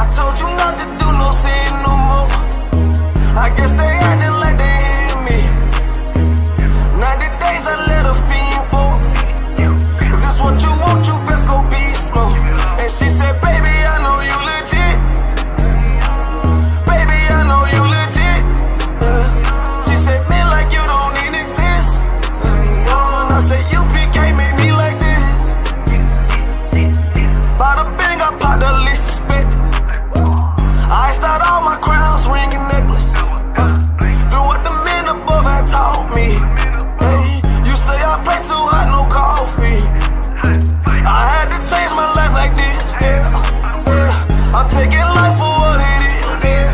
I told you not to do no sin no more. I guess they acting like they hear me. 90 days I let a fiend for. If this what you want, you best go beast mode. And she said, baby, I know you legit. Baby, I know you legit. She said, man, like you don't even exist. And I said, UPK made me like this. Bada bing, I popped the least suspect. I start all my crowns, ring and necklace. Do what the men above had taught me. Hey, you say I play too hot, no coffee. I had to change my life like this, yeah. I'm taking life for what it is, yeah.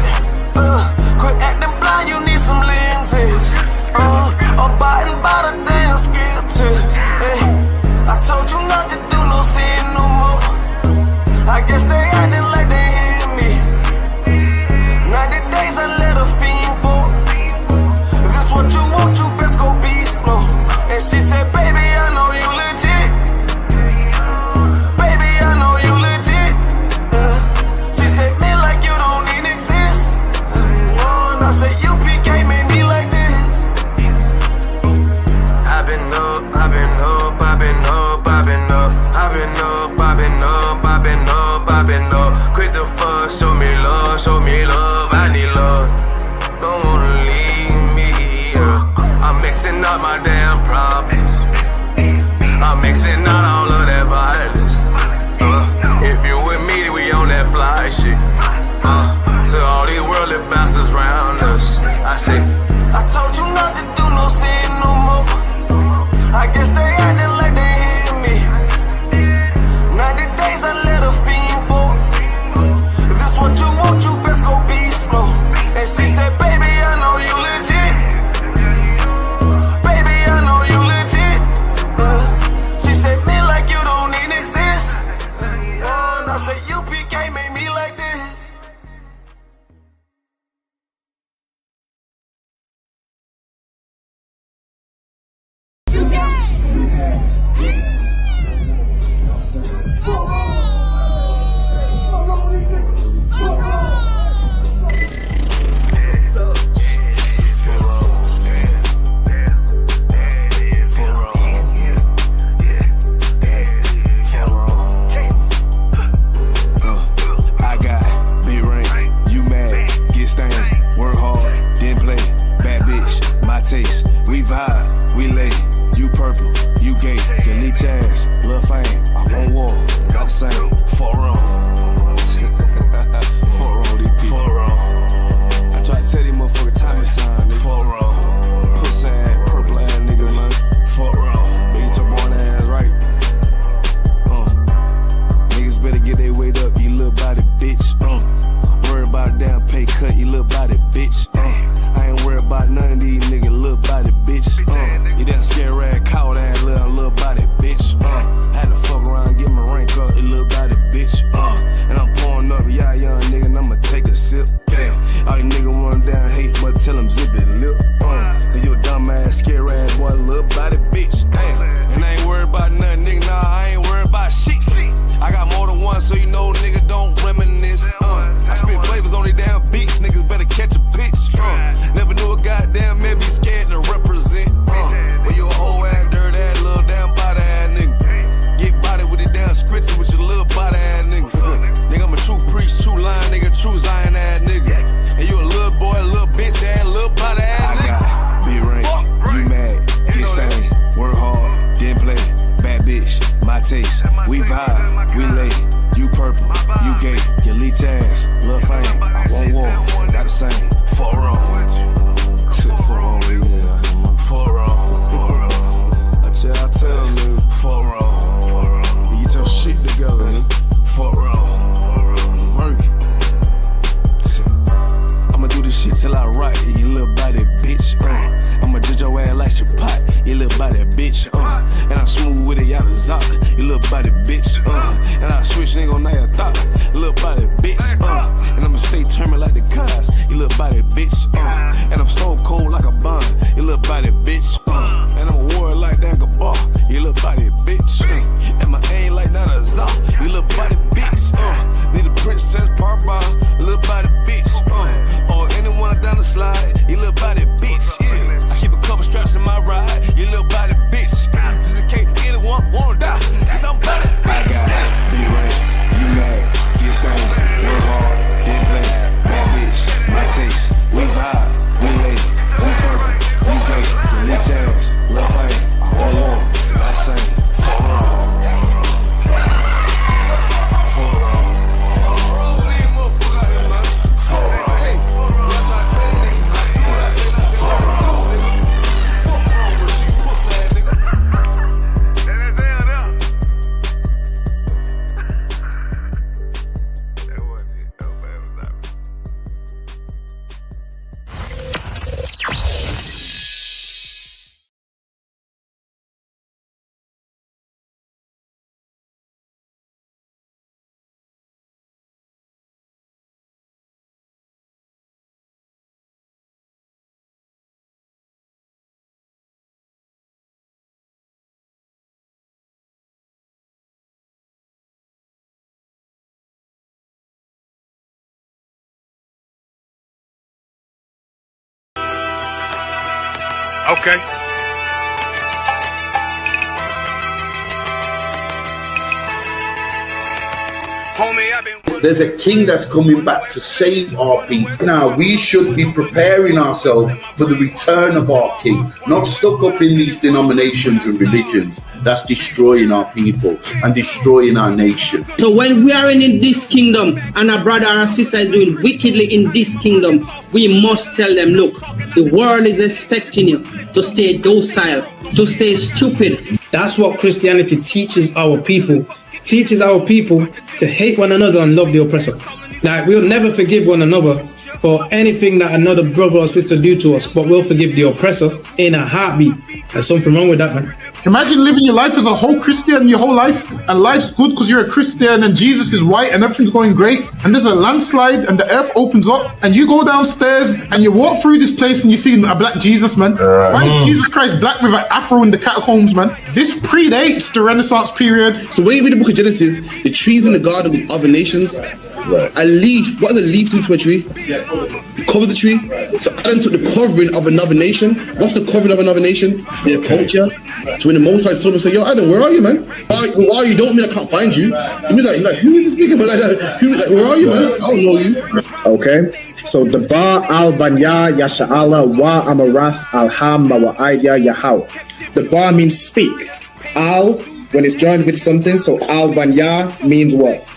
Quit acting blind, you need some lenses. Abiding by the damn scriptures, hey. I told you not to do no sin no more. I guess they acting like they hear me. 90 days I let a fiend for. If this what you want, you best go beast mode. And she said, baby, I know you legit. Baby, I know you legit. She said, man, like you don't even exist. And I said, UPK made me like this. I've been up, I've been up, I've been up, I've been up. I've been up, I've been up, I've been up, I've been up. Quit the fuss, show me love, I need love. Don't wanna leave me, yeah. I'm mixing up my damn problems. I'm mixing out all of that violence. If you with me, we on that fly shit. To all these worldly bastards round us, I say, I told you not to do no sin no more. I guess they acting like they hear me. 90 days I let a fiend for. If this what you want, you best go beast mode. And she said, baby, I know you legit. Baby, I know you legit. She said, man, like you don't even exist. And I said, UPK made me like this. We vibe, we lay, you purple, you gay, you leech ass, lil' fame, I won't war, got the same, 4 wrong. 4 wrong, DP. 4 wrong. I try to tell these motherfuckers time and time, nigga. 4 wrong. Pussy ass, purple ass niggas, man. 4 wrong. Beat your born ass right. Niggas better get their weight up, you little body bitch. Worry about a damn pay cut, you little body bitch. I ain't worried about none of these niggas, little body bitch. You damn scared rag, coward ass little body bitch. Had to fuck around, get my rank up, you little body bitch. And I'm pouring up, yeah, young nigga, and I'ma take a sip. Yeah, all these niggas want down hate, but tell them zip it lip. Then you a dumb ass, scared ass boy, little body bitch. And I ain't worried about nothing, nigga, nah, I ain't worried about shit. I got more than one, so you know, nigga, don't reminisce. I spit flavors on these damn beats, niggas better catch a pitch. Never knew a goddamn man be scared to represent. But you a whole ass, dirt ass, little damn body ass nigga. Get body with the damn scripture with your little body ass nigga. Nigga, I'm a true priest, true lion nigga, true Zion ass nigga. And you a little boy, little bitch ass, little body ass nigga. I got big ring, you mad, get stained, work hard, didn't play, bad bitch, my taste. We vibe, we lay, you purple, you gay, you leech ass, lil' fame, I won't war, got the same, 4 wrong. 4 wrong, 4 wrong, 4 wrong. I tell you, 4 wrong. You get your shit together, nigga. 4 wrong. Work it. I'ma do this shit till I rock it, you little body bitch. I'ma judge your ass like your pot, you little body bitch. And I'm smooth with it, y'all the zop, you little body bitch. And I switch nigga on your thought, little body bitch. And I'ma stay turning like the cars, you little body bitch. And I'm so cold like a bun, you little body bitch. And I'm a warrior like that bar, you little body bitch. And my aim like that a zop, you little body bitch. Need a princess part by Okay. Homie, I've been... There's a king that's coming back to save our people. Now, we should be preparing ourselves for the return of our king, not stuck up in these denominations and religions that's destroying our people and destroying our nation. So when we are in this kingdom and a brother or sister is doing wickedly in this kingdom, we must tell them, look, the world is expecting you to stay docile, to stay stupid. That's what Christianity teaches our people. Teaches our people to hate one another and love the oppressor. Like, we'll never forgive one another for anything that another brother or sister do to us, but we'll forgive the oppressor in a heartbeat. There's something wrong with that, man. Imagine living your life as a whole Christian your whole life, and life's good because you're a Christian and Jesus is white and everything's going great, and there's a landslide and the earth opens up and you go downstairs and you walk through this place and you see a black Jesus, man. Why is Jesus Christ black with an afro in the catacombs, man? This predates the Renaissance period. So when you read the book of Genesis, the trees in the garden with other nations, a leaf, what does a leaf do to a tree? Cover the tree. So Adam took the covering of another nation. What's the covering of another nation? Their culture. So when the Most High saw him and said, yo, Adam, where are you, man? Why you don't mean I can't find you? You mean like who is this nigga, man? Like, where are you, man? I don't know you. Okay. So the Ba al Banya Yasha'ala wa Amarath al Hamma wa Aidya Yahweh. The Ba means speak. Al, when it's joined with something, so al Banya means what?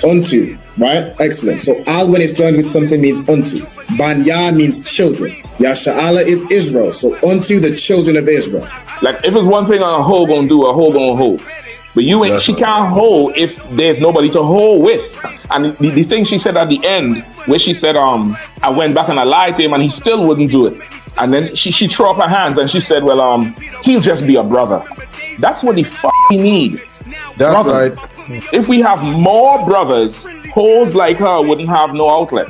Unto, right? Excellent. So al when it's joined with something means unto. Banya means children. Yasha'ala is Israel. So unto the children of Israel. Like if it's one thing a hoe gonna do, a hoe gonna hold. But you ain't, she can't hold if there's nobody to hold with. And the thing she said at the end, where she said, I went back and I lied to him and he still wouldn't do it. And then she threw up her hands and she said, well, he'll just be a brother. That's what he need. That's brothers. Right. If we have more brothers, hoes like her wouldn't have no outlet.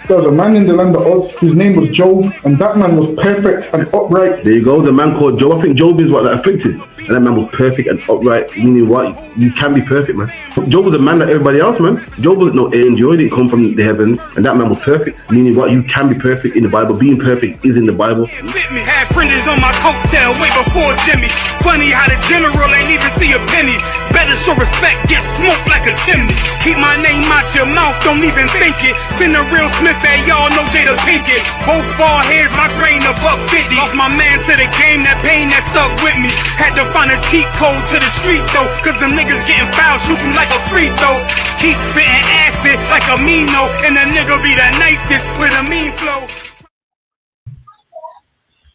There was a man in the land of Oz, his name was Job, and that man was perfect and upright. There you go, the man called Job. I think Job is what, like, afflicted. And that man was perfect and upright. Meaning what? You can be perfect, man. Job was a man like everybody else, man. Job wasn't no angel, he didn't come from the heavens. And that man was perfect. Meaning what? You can be perfect in the Bible. Being perfect is in the Bible. Had fringes on my coattail way before Jimmy. Funny how the general ain't even see a penny. Better show respect, get smoked like a chimney. Keep my name out your mouth, don't even think it. Send a real Smith at y'all, know Jada Pinkett. Both ball heads, my grain a $1.50. Lost my man to the game, that pain that stuck with me. Had to find a cheat code to the street though, cause the niggas getting foul, shoot you like a free throw. Keep spitting acid like a Mino, and the nigga be the nicest with a mean flow.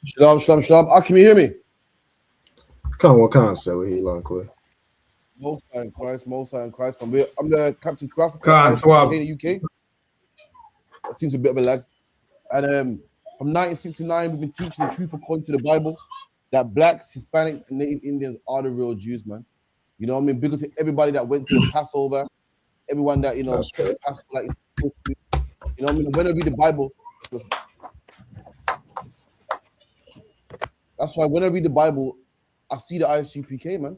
Shalom. Can you hear me? Can't say we hear long clear. Most High in Christ. I'm the Captain Craft in the UK. That seems a bit of a lag. And from 1969, we've been teaching the truth according to the Bible that blacks, Hispanics, and Native Indians are the real Jews, man. You know what I mean? Big up to everybody that went to the Passover, everyone that, you know, the Passover, like, you know what I mean? When I read the Bible, that's why when I read the Bible, I see the ISUPK, man.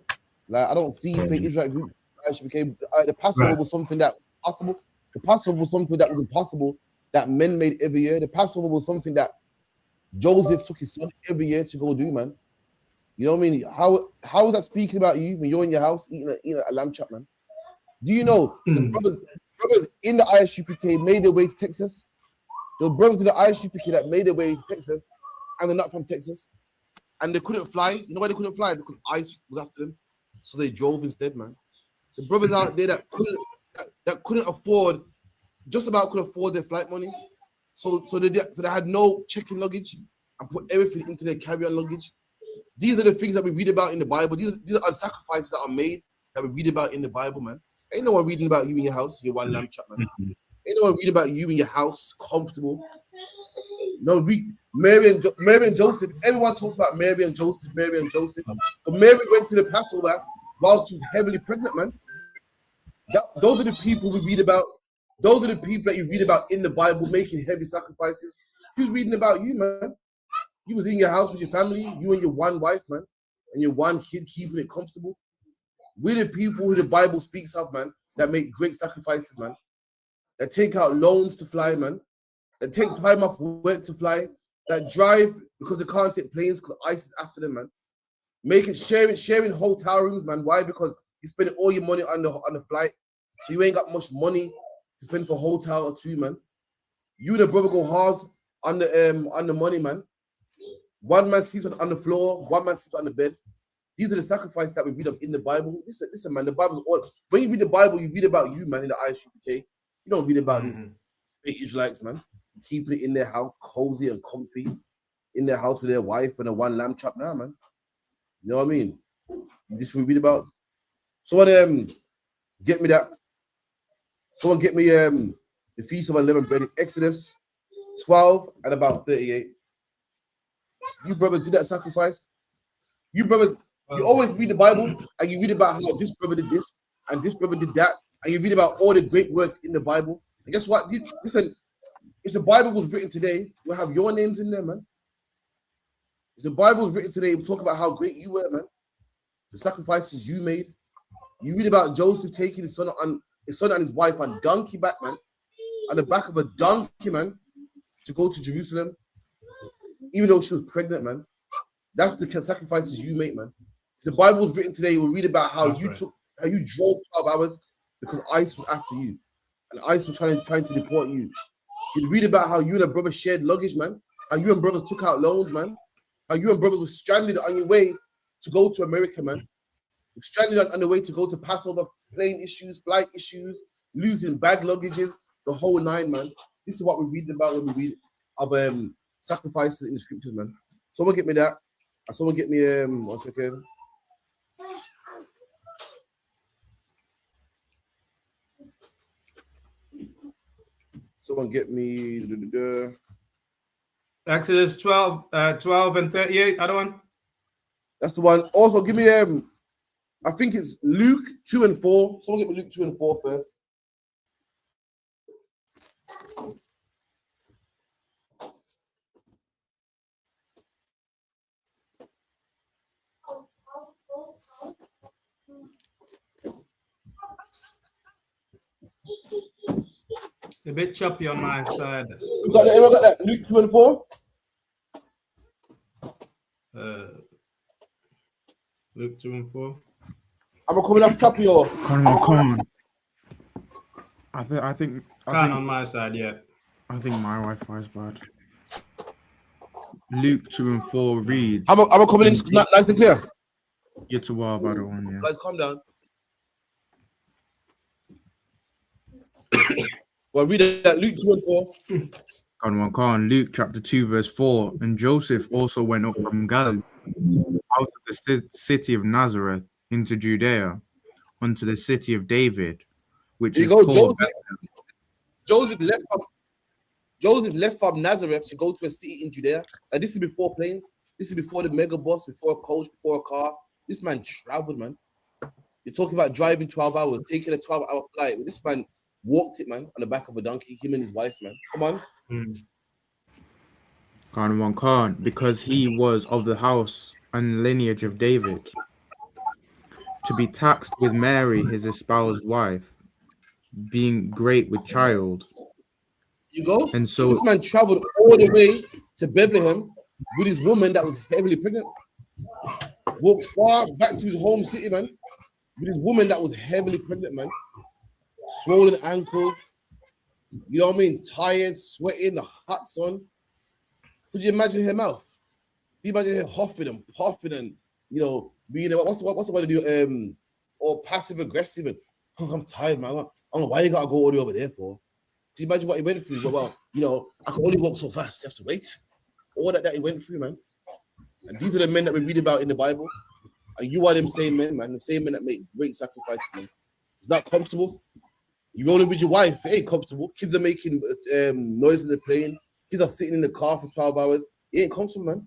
Like, I don't see fake Israelite groups. ISUPK, the Passover was something that was possible. The Passover was something that was impossible that men made every year. The Passover was something that Joseph took his son every year to go do, man. You know what I mean? How is that speaking about you when you're in your house eating a lamb chop, man? Do you know the brothers in the ISUPK made their way to Texas? The brothers in the ISUPK that made their way to Texas, and they're not from Texas, and they couldn't fly. You know why they couldn't fly? Because ICE was after them, so they drove instead, man. The brothers out there that couldn't afford, just about could afford their flight money, so they had no check-in luggage and put everything into their carry-on luggage. These are the things that we read about in the Bible. These are sacrifices that are made that we read about in the Bible, man. Ain't no one reading about you in your house, your one lamb chop, man. Ain't no one reading about you in your house, comfortable. No, Mary and Joseph. Everyone talks about Mary and Joseph. But Mary went to the Passover while she was heavily pregnant, man. Those are the people we read about. Those are the people that you read about in the Bible making heavy sacrifices. Who's reading about you, man? You was in your house with your family, you and your one wife, man, and your one kid keeping it comfortable. We're the people who the Bible speaks of, man, that make great sacrifices, man. That take out loans to fly, man. That take time off work to fly. that drive because they can't take planes because ICE is after them, man. Sharing hotel rooms, man. Why? Because you spend all your money on the flight, so you ain't got much money to spend for hotel or two, man. You and the brother go halves on the money, man. One man sleeps on the floor, one man sleeps on the bed. These are the sacrifices that we read of in the Bible. Listen, man, the Bible's all. When you read the Bible, you read about you, man, in the ISUPK. You don't read about these Israelites, man, keeping it in their house, cozy and comfy, in their house with their wife and a one lamb chop now, man. You know what I mean? This we read about. Someone get me that. Someone get me the Feast of Unleavened Bread in Exodus 12 and about 38. You brothers did that sacrifice. You brothers, you always read the Bible and you read about how this brother did this and this brother did that, and you read about all the great works in the Bible. And guess what? Listen, if the Bible was written today, we'll have your names in there, man. If the Bible was written today, we'll talk about how great you were, man. The sacrifices you made. You read about Joseph taking his son and his wife on donkey back, man, on the back of a donkey, man, to go to Jerusalem, even though she was pregnant, man. That's the sacrifices you make, man. If the Bible was written today, we'll read about how you drove 12 hours because ICE was after you, and ICE was trying to deport you. You read about how you and a brother shared luggage, man. How you and brothers took out loans, man. How you and brothers were stranded on your way to go to America, man. Stranded on the way to go to Passover, plane issues, flight issues, losing bag luggages, the whole nine, man. This is what we read about when we read of sacrifices in the scriptures, man. Someone get me that. Someone get me 1 second. Someone get me Exodus 12 and 38. Other one. That's the one. Also, give me I think it's Luke 2 and 4. Someone get me Luke 2 and 4 first. A bit choppy on my side. You got that? Anyone got that? Luke 2 and 4? Luke 2 and 4. Am I coming up choppy or? Come on. I think on my side, yeah. I think my Wi-Fi is bad. Luke 2 and 4 reads. Am I coming in nice and clear? You're too wild, other one, yeah. Guys, calm down. Well, read that Luke 2 and 4. Come on. Luke chapter 2 verse 4. And Joseph also went up from Galilee, out of the city of Nazareth into Judea, unto the city of David, which is called Joseph left from Nazareth to go to a city in Judea. And this is before planes. This is before the mega bus, before a coach, before a car. This man traveled, man. You're talking about driving 12 hours, taking a 12-hour flight. This man walked it, man, on the back of a donkey, him and his wife, man. Come on. Can't, because he was of the house and lineage of David, to be taxed with Mary, his espoused wife, being great with child. You go? And so this man traveled all the way to Bethlehem with his woman that was heavily pregnant. Walked far back to his home city, man, with his woman that was heavily pregnant, man. Swollen ankles, you know what I mean? Tired, sweating, the hot sun. Could you imagine her mouth? Could you imagine her huffing and puffing and, you know, being what's the way to do or passive aggressive and I'm tired, man. I don't know why you gotta go all the way over there for. Can you imagine what he went through? Well, you know, I can only walk so fast. You have to wait. All that he went through, man. And these are the men that we read about in the Bible. And you are them same men, man. The same men that make great sacrifices, man. It's not comfortable. You're rolling with your wife. It ain't comfortable. Kids are making noise in the plane. Kids are sitting in the car for 12 hours. It ain't comfortable, man.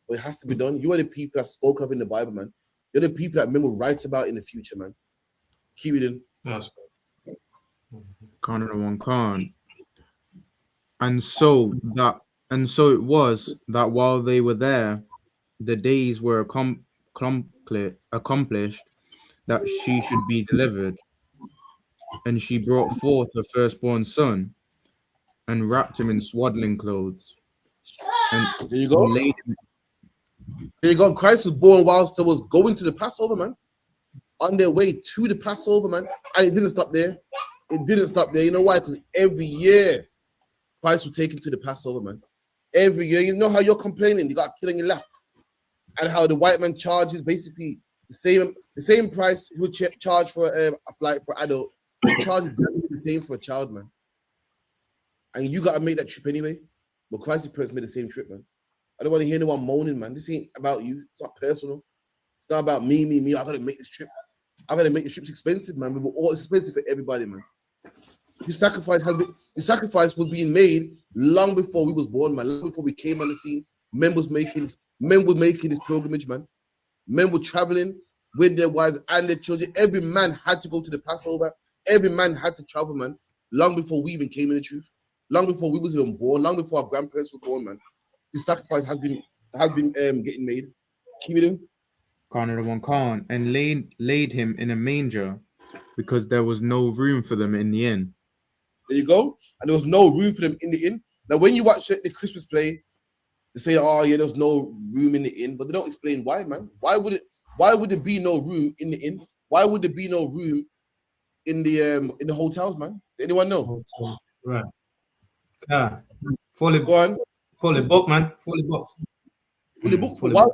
But it has to be done. You are the people that spoke of in the Bible, man. You're the people that men will write about in the future, man. Keep it in. Yes. Can't. And so it was that while they were there, the days were accomplished that she should be delivered. And she brought forth her firstborn son and wrapped him in swaddling clothes And there you go. laid There you go. Christ was born whilst they was going to the Passover, man. On their way to the Passover, man. And it didn't stop there. It didn't stop there. You know why? Because every year, Christ was taken to the Passover, man. Every year. You know how you're complaining, you got killing your lap. And how the white man charges basically the same price he would charge for a flight for adult. He charges the same for a child, man. And you got to make that trip anyway. But Christ's parents made the same trip, man. I don't want to hear no one moaning, man. This ain't about you. It's not personal. It's not about me. I got to make this trip. I got to make the trips expensive, man. We were all expensive for everybody, man. The sacrifice was being made long before we was born, man. Long before we came on the scene. Men were making this pilgrimage, man. Men were traveling with their wives and their children. Every man had to go to the Passover. Every man had to travel, man. Long before we even came in the truth. Long before we was even born. Long before our grandparents were born, man. The sacrifice has been getting made. Keep it in. Khan and laid him in a manger because there was no room for them in the inn. There you go. And there was no room for them in the inn. Now, when you watch the Christmas play, they say, "Oh yeah, there's no room in the inn," but they don't explain why, man. Why would there be no room in the inn? Why would there be no room in the hotels, man? Anyone know? Right. Yeah. Fully go on. Fully booked, man. Fully booked. Fully booked. Fully Why?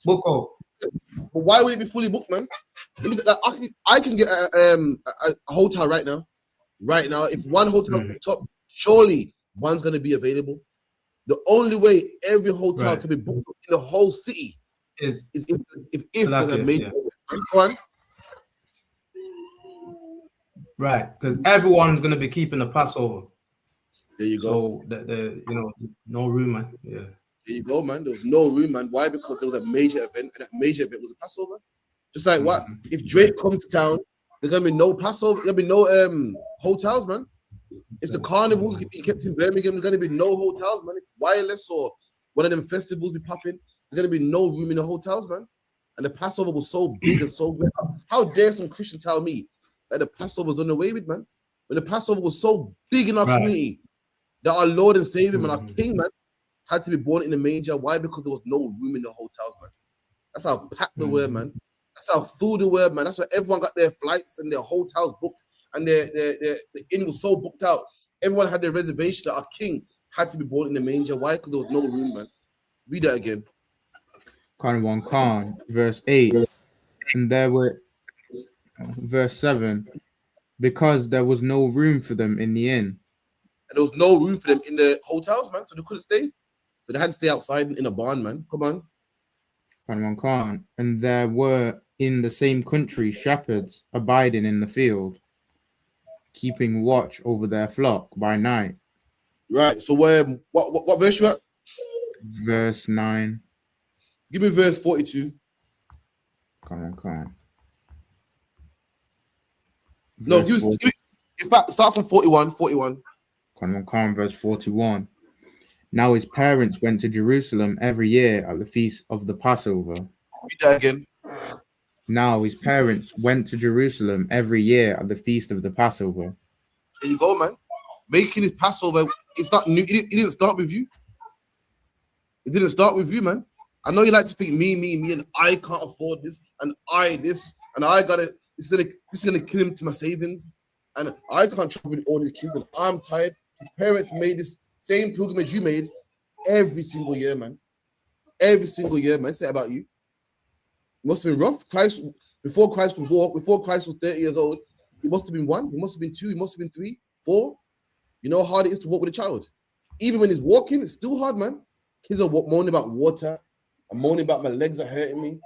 Book out. But why would it be fully booked, man? I can get a hotel right now. Right now, if one hotel booked up, surely one's gonna be available. The only way every hotel can be booked in the whole city is if there's a major. Go on. Right, because everyone's gonna be keeping the Passover. There you go. So the no room, man. Yeah. There you go, man. There was no room, man. Why? Because there was a major event, and that major event was a Passover. Just like what? If Drake comes to town, there's gonna be no Passover. There's gonna be no hotels, man. If the carnivals be kept in Birmingham, there's gonna be no hotels, man. If Wireless or one of them festivals be popping, there's gonna be no room in the hotels, man. And the Passover was so big and so great. How dare some Christian tell me that the Passover was done away with, man? When the Passover was so big in our community that our Lord and Savior and our King, man, had to be born in the manger. Why? Because there was no room in the hotels, man. That's how packed the were, man. That's how full the were, man. That's why everyone got their flights and their hotels booked, and the inn was so booked out. Everyone had their reservation that our King had to be born in the manger. Why? Because there was no room, man. Read that again. Khan, verse 8. And there were, verse 7, because there was no room for them in the inn. And there was no room for them in the hotels, man, so they couldn't stay. So they had to stay outside in a barn, man. Come on. Khan. And there were in the same country shepherds abiding in the field, keeping watch over their flock by night. Right. So what verse you at? Verse 9. Give me verse 42. Come on. No, give me, in fact, start from 41. Come, verse 41. Now his parents went to Jerusalem every year at the feast of the Passover. Read that again. Now his parents went to Jerusalem every year at the feast of the Passover. There you go, man. Making his Passover, it's not new. It didn't start with you. It didn't start with you, man. I know you like to think me, and I can't afford this, and I this, and I got it. This is gonna kill him to my savings, and I can't travel with all these kids. And I'm tired. His parents made this same pilgrimage you made every single year, man. Every single year, man. Say about you. It must have been rough. Before Christ could walk, before Christ was 30 years old, it must have been 1, it must have been 2, it must have been 3, 4. You know how hard it is to walk with a child. Even when he's walking, it's still hard, man. Kids are moaning about water. I'm moaning about my legs are hurting me.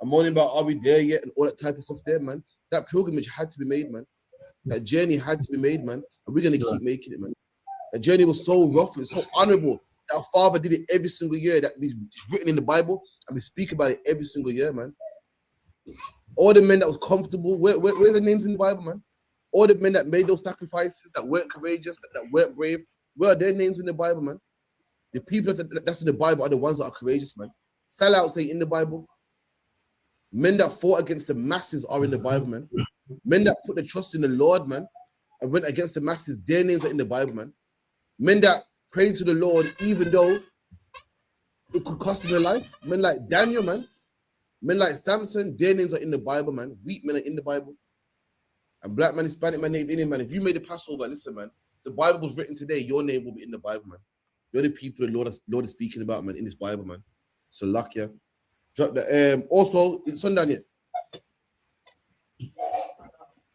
I'm moaning about are we there yet and all that type of stuff there, man. That pilgrimage had to be made, man. That journey had to be made, man. And we're going to keep making it, man. That journey was so rough and so honorable. That our Father did it every single year. That it's written in the Bible. And we speak about it every single year, man. All the men that was comfortable, where are the names in the Bible, man? All the men that made those sacrifices, that weren't courageous, that weren't brave, where are their names in the Bible, man? The people that's in the Bible are the ones that are courageous, man. Sellouts they in the Bible. Men that fought against the masses are in the Bible, man. Men that put their trust in the Lord, man, and went against the masses, their names are in the Bible, man. Men that prayed to the Lord, even though it could cost him their life. Men like Daniel, man. Men like Samson, their names are in the Bible, man. Weak men are in the Bible. And black man, Hispanic man, Native Indian man. If you made the Passover, listen, man. If the Bible was written today, your name will be in the Bible, man. You're the people the Lord is speaking about, man, in this Bible, man. So luck, yeah. Drop the also it's sundown yet.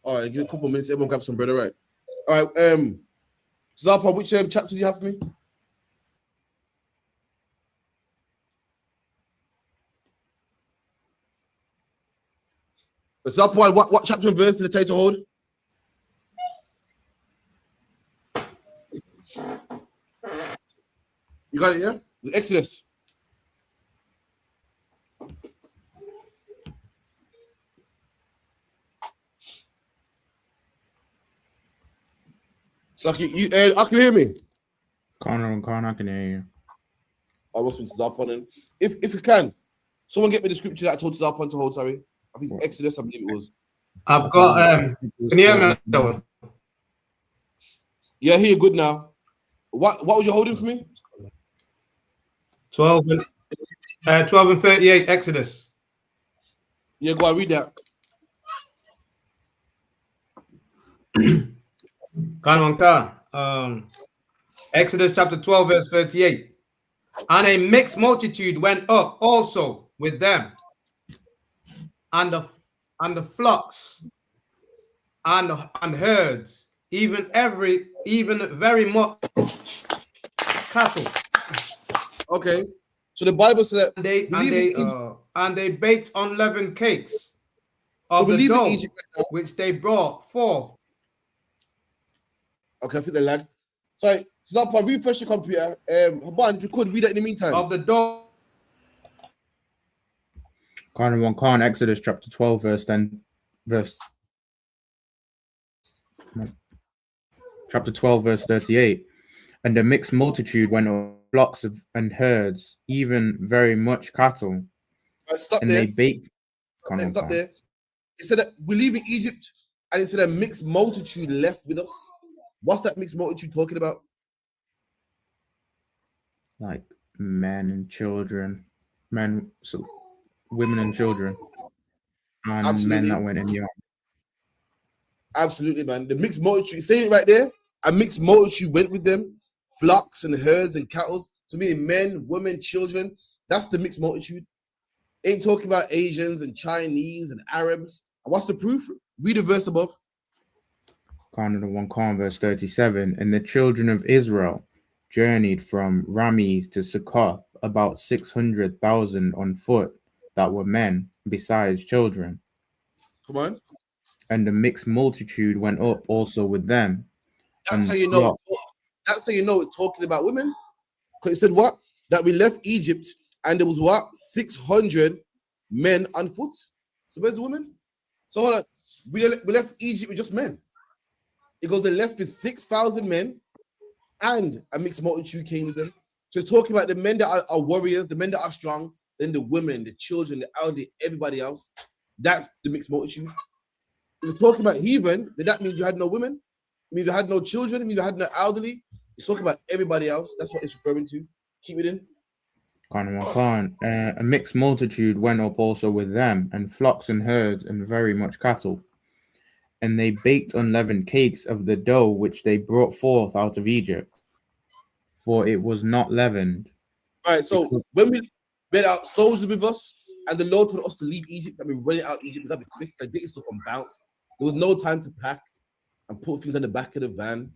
All right, give it a couple of minutes. Everyone grab some bread, all right. All right, Zapa, which chapter do you have for me? Zapa, what chapter and verse did the title hold? You got it, yeah? The Exodus. So I can hear me. Connor, I can hear you. I must be Zapa then. If you can, someone get me the scripture that I told Zapa to hold. Sorry, I think it's Exodus. I believe it was. I've got. Can you hear me? Yeah, I hear you good now. What was you holding for me? 12 and 38 Exodus. Yeah, go on, read that. Exodus chapter 12, verse 38. And a mixed multitude went up also with them, and the flocks and herds, even very much cattle. Okay, so the Bible said and they baked unleavened cakes of the dough which they brought forth. Okay, I think they lag. Sorry, Zapa, refresh your computer. Haban, if you could read that in the meantime. Of the dough. Exodus chapter 12, chapter 12, verse 38. And the mixed multitude went up, flocks and herds, even very much cattle. Stop and there. they baked. Stop there. It said that we leave in Egypt, and it said a mixed multitude left with us. What's that mixed multitude talking about? Like men and children, women and children, and Absolutely. men that went in the army. Absolutely, man. The mixed multitude, saying it right there, a mixed multitude went with them, flocks and herds and cattle. So meaning men, women, children. That's the mixed multitude. Ain't talking about Asians and Chinese and Arabs. And what's the proof? Read the verse above. Verse 37. And the children of Israel journeyed from Ramses to Succoth, about 600,000 on foot that were men, besides children. Come on. And the mixed multitude went up also with them. That's how you know. That's how you know it's talking about women. Because it said what? That we left Egypt and there was what? 600 men on foot. So where's the women? So hold on. We left Egypt with just men. It goes, they left with 6,000 men and a mixed multitude came with them. So talking about the men that are warriors, the men that are strong, then the women, the children, the elderly, everybody else. That's the mixed multitude. If you're talking about heathen, then that means you had no women. It means you had no children. It means you had no elderly. It's talking about everybody else. That's what it's referring to. Keep it in. A mixed multitude went up also with them, and flocks and herds, and very much cattle. And they baked unleavened cakes of the dough which they brought forth out of Egypt, for it was not leavened. All right, so when we read out soldiers with us, and the Lord told us to leave Egypt, and we went out Egypt, we gotta be quick, like get stuff on bounce. There was no time to pack and put things on the back of the van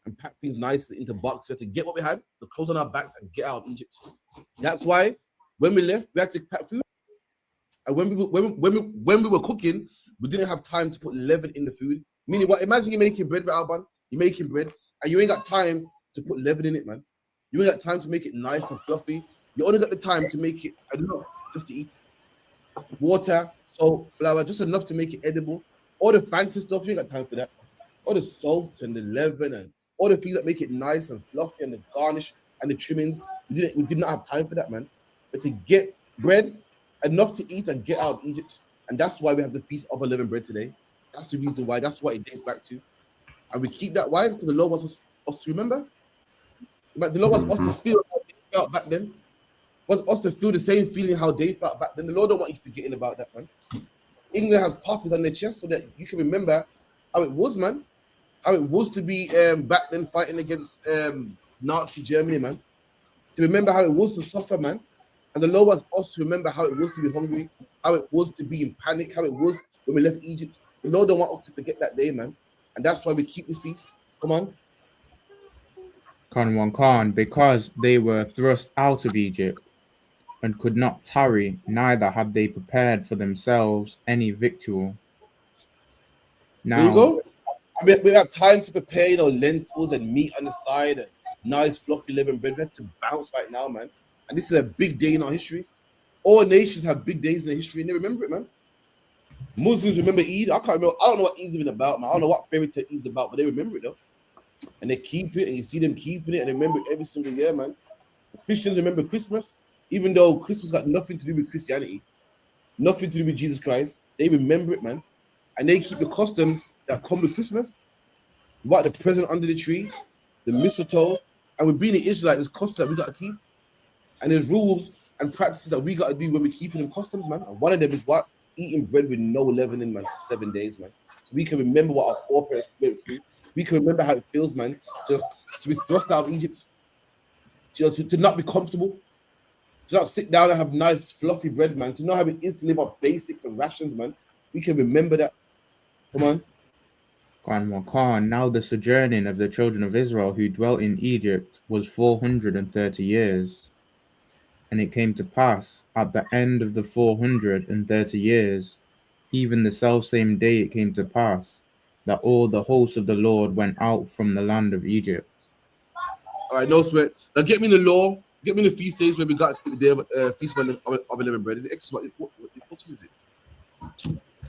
and pack things nice into boxes. We had to get what we had, the clothes on our backs, and get out of Egypt. That's why when we left, we had to pack food. And when we were cooking, we didn't have time to put leaven in the food. Meaning what? Imagine you're making bread with Alban, you're making bread, and you ain't got time to put leaven in it, man. You ain't got time to make it nice and fluffy. You only got the time to make it enough just to eat. Water, salt, flour, just enough to make it edible. All the fancy stuff, you ain't got time for that. All the salt and the leaven and all the things that make it nice and fluffy and the garnish and the trimmings, we did not have time for that, man. But to get bread, enough to eat and get out of Egypt. And that's why we have the Feast of Unleavened Bread today. That's the reason why. That's what it dates back to. And we keep that. Why? Because the Lord wants us to remember. But the Lord wants us to feel how they felt back then. wants us to feel the same feeling how they felt back then. The Lord don't want you forgetting about that, man. England has poppies on their chest so that you can remember how it was, man. How it was to be back then fighting against Nazi Germany, man. To remember how it was to suffer, man. And the Lord wants us to remember how it was to be hungry, how it was to be in panic, how it was when we left Egypt. The Lord don't want us to forget that day, man. And that's why we keep this feast. Come on. Khan, because they were thrust out of Egypt and could not tarry, neither had they prepared for themselves any victual. Now, There you go. I mean, we have time to prepare, lentils and meat on the side and nice fluffy leavened bread. We have to bounce right now, man. And this is a big day in our history. All nations have big days in their history and they remember it, man. Muslims remember Eid. I can't remember. I don't know what Eid's even about, man. I don't know what fairy tale Eid's about, but they remember it though. And they keep it, and you see them keeping it, and they remember it every single year, man. Christians remember Christmas, even though Christmas got nothing to do with Christianity, nothing to do with Jesus Christ. They remember it, man. And they keep the customs that come with Christmas. About the present under the tree, the mistletoe, and with being an Israelite, there's customs that we got to keep. And there's rules and practices that we got to do when we're keeping them customs, man. And one of them is what? Eating bread with no leavening, man, for 7 days, man. So we can remember what our foreparents went through. We can remember how it feels, man, to be thrust out of Egypt, to not be comfortable, to not sit down and have nice, fluffy bread, man, to not have it is to live off basics and rations, man. We can remember that. Come on. Khan, now the sojourning of the children of Israel who dwelt in Egypt was 430 years. And it came to pass at the end of the 430 years, even the selfsame day it came to pass, that all the hosts of the Lord went out from the land of Egypt. All right, no sweat. Now get me the law. Get me the feast days where we got the day of feast of unleavened bread. Is it Exodus? What 14 is it?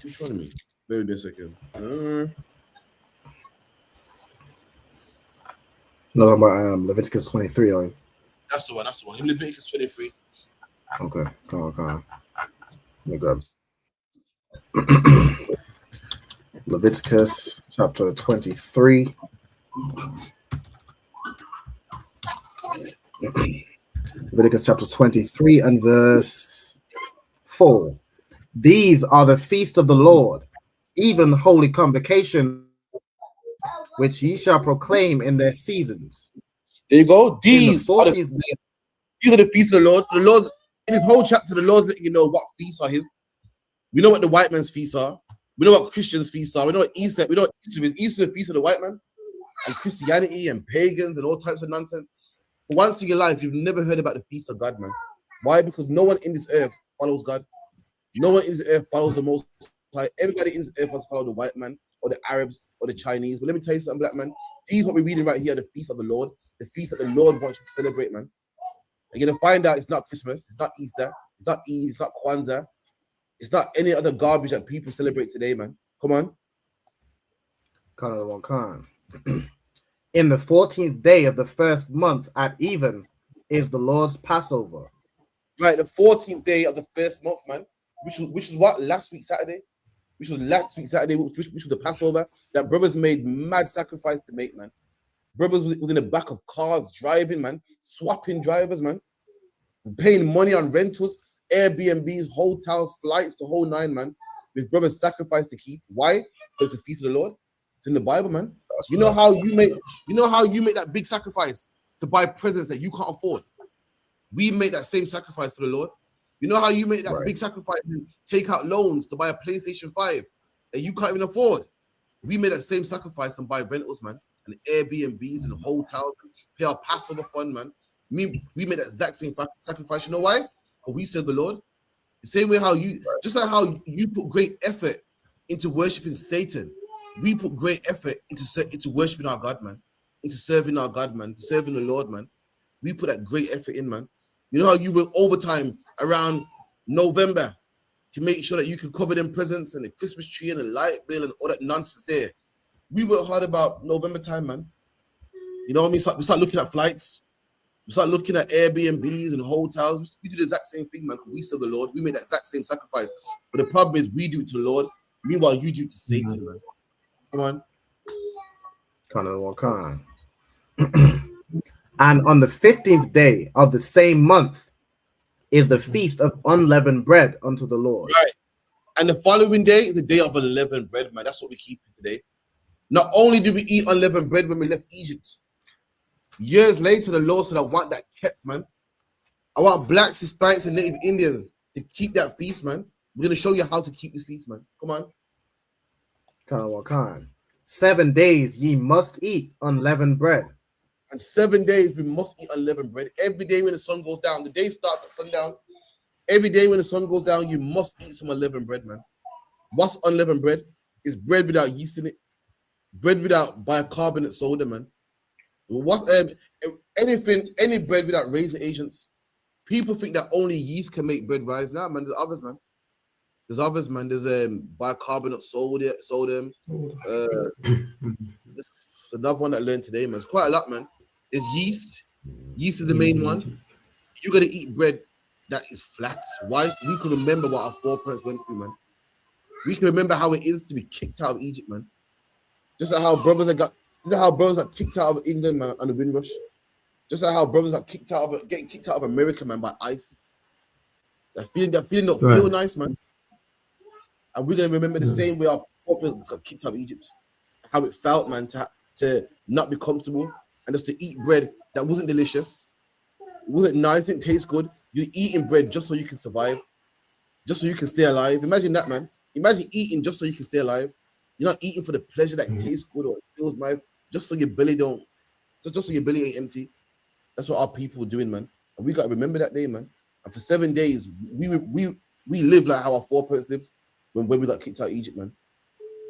Which one of me? Wait a second. No, about Leviticus 23, are you? That's the one. Leviticus 23. Okay, come on. Let me grab Leviticus chapter 23. Leviticus chapter 23 and verse 4. These are the feasts of the Lord, even holy convocation, which ye shall proclaim in their seasons. There you go. These are the feasts of the Lord. The Lord, in his whole chapter, the Lord's letting you know what feasts are his. We know what the white man's feasts are. We know what Christians' feasts are. We know what Easter. We know what Easter is. Easter is the feast of the white man, and Christianity and pagans and all types of nonsense. For once in your life, you've never heard about the feast of God, man. Why? Because no one in this earth follows God. No one in this earth follows the Most High. Everybody in this earth wants to follow the white man or the Arabs or the Chinese. But let me tell you something, black man. These what we're reading right here, the feast of the Lord, the feast that the Lord wants you to celebrate, man. And you're gonna find out it's not Christmas, it's not Easter, it's not Eid, it's not Kwanzaa, it's not any other garbage that people celebrate today, man. Come on. Khan. In the 14th day of the first month at even is the Lord's Passover. Right, the 14th day of the first month, man. Which was what? Last week Saturday? Which was the Passover that brothers made mad sacrifice to make, man. Brothers was in the back of cars driving, man, swapping drivers, man, paying money on rentals, Airbnbs, hotels, flights, the whole nine, man. With brothers sacrifice to keep. Why? Because the feast of the Lord. It's in the Bible, man. You know how you make that big sacrifice to buy presents that you can't afford. We make that same sacrifice for the Lord. You know how you make that big sacrifice and take out loans to buy a PlayStation 5 that you can't even afford. We made that same sacrifice and buy rentals, man, and Airbnbs and hotels, and pay our Passover fund, man. We made that exact same sacrifice. You know why? Because we serve the Lord. The same way just like how you put great effort into worshiping Satan, we put great effort into worshiping our God, man, into serving our God, man, to serving the Lord, man. We put that great effort in, man. You know how you work overtime around November to make sure that you can cover them presents and the Christmas tree and the light bill and all that nonsense there. We work hard about November time, man. You know what I mean? We start looking at flights. We start looking at Airbnbs and hotels. We do the exact same thing, man, because we serve the Lord. We made that exact same sacrifice. But the problem is we do it to the Lord. Meanwhile, you do it to Satan, man. Come on. And on the 15th day of the same month, is the feast of unleavened bread unto the Lord. Right. And the following day is the day of unleavened bread, man. That's what we keep today. Not only do we eat unleavened bread when we left Egypt, years later, the Lord said, I want that kept, man. I want blacks, Hispanics, and Native Indians to keep that feast, man. We're going to show you how to keep this feast, man. Come on. Khan. 7 days ye must eat unleavened bread. And 7 days we must eat unleavened bread. Every day when the sun goes down, the day starts at sundown. Every day when the sun goes down, you must eat some unleavened bread, man. What's unleavened bread? It's bread without yeast in it. Bread without bicarbonate soda, man. What any bread without raisin agents. People think that only yeast can make bread rise. Nah, man, there's others, man. There's bicarbonate soda. It's another one that I learned today, man. It's quite a lot, man. There's yeast. Yeast is the main one. You gotta eat bread that is flat. Why? We can remember what our foreparents went through, man. We can remember how it is to be kicked out of Egypt, man. Just like how brothers got kicked out of England, man, on the Windrush. Just like how brothers got getting kicked out of America, man, by ICE. That feeling don't feel nice, man. And we're gonna remember the same way our foreparents got kicked out of Egypt. How it felt, man, to not be comfortable and just to eat bread that wasn't delicious. It wasn't nice, it didn't taste good. You're eating bread just so you can survive, just so you can stay alive. Imagine that, man. Imagine eating just so you can stay alive. You're not eating for the pleasure that it tastes good or it feels nice, just so your belly ain't empty. That's what our people were doing, man. And we gotta remember that day, man. And for 7 days, we live like how our foreparents lived when we got kicked out of Egypt, man.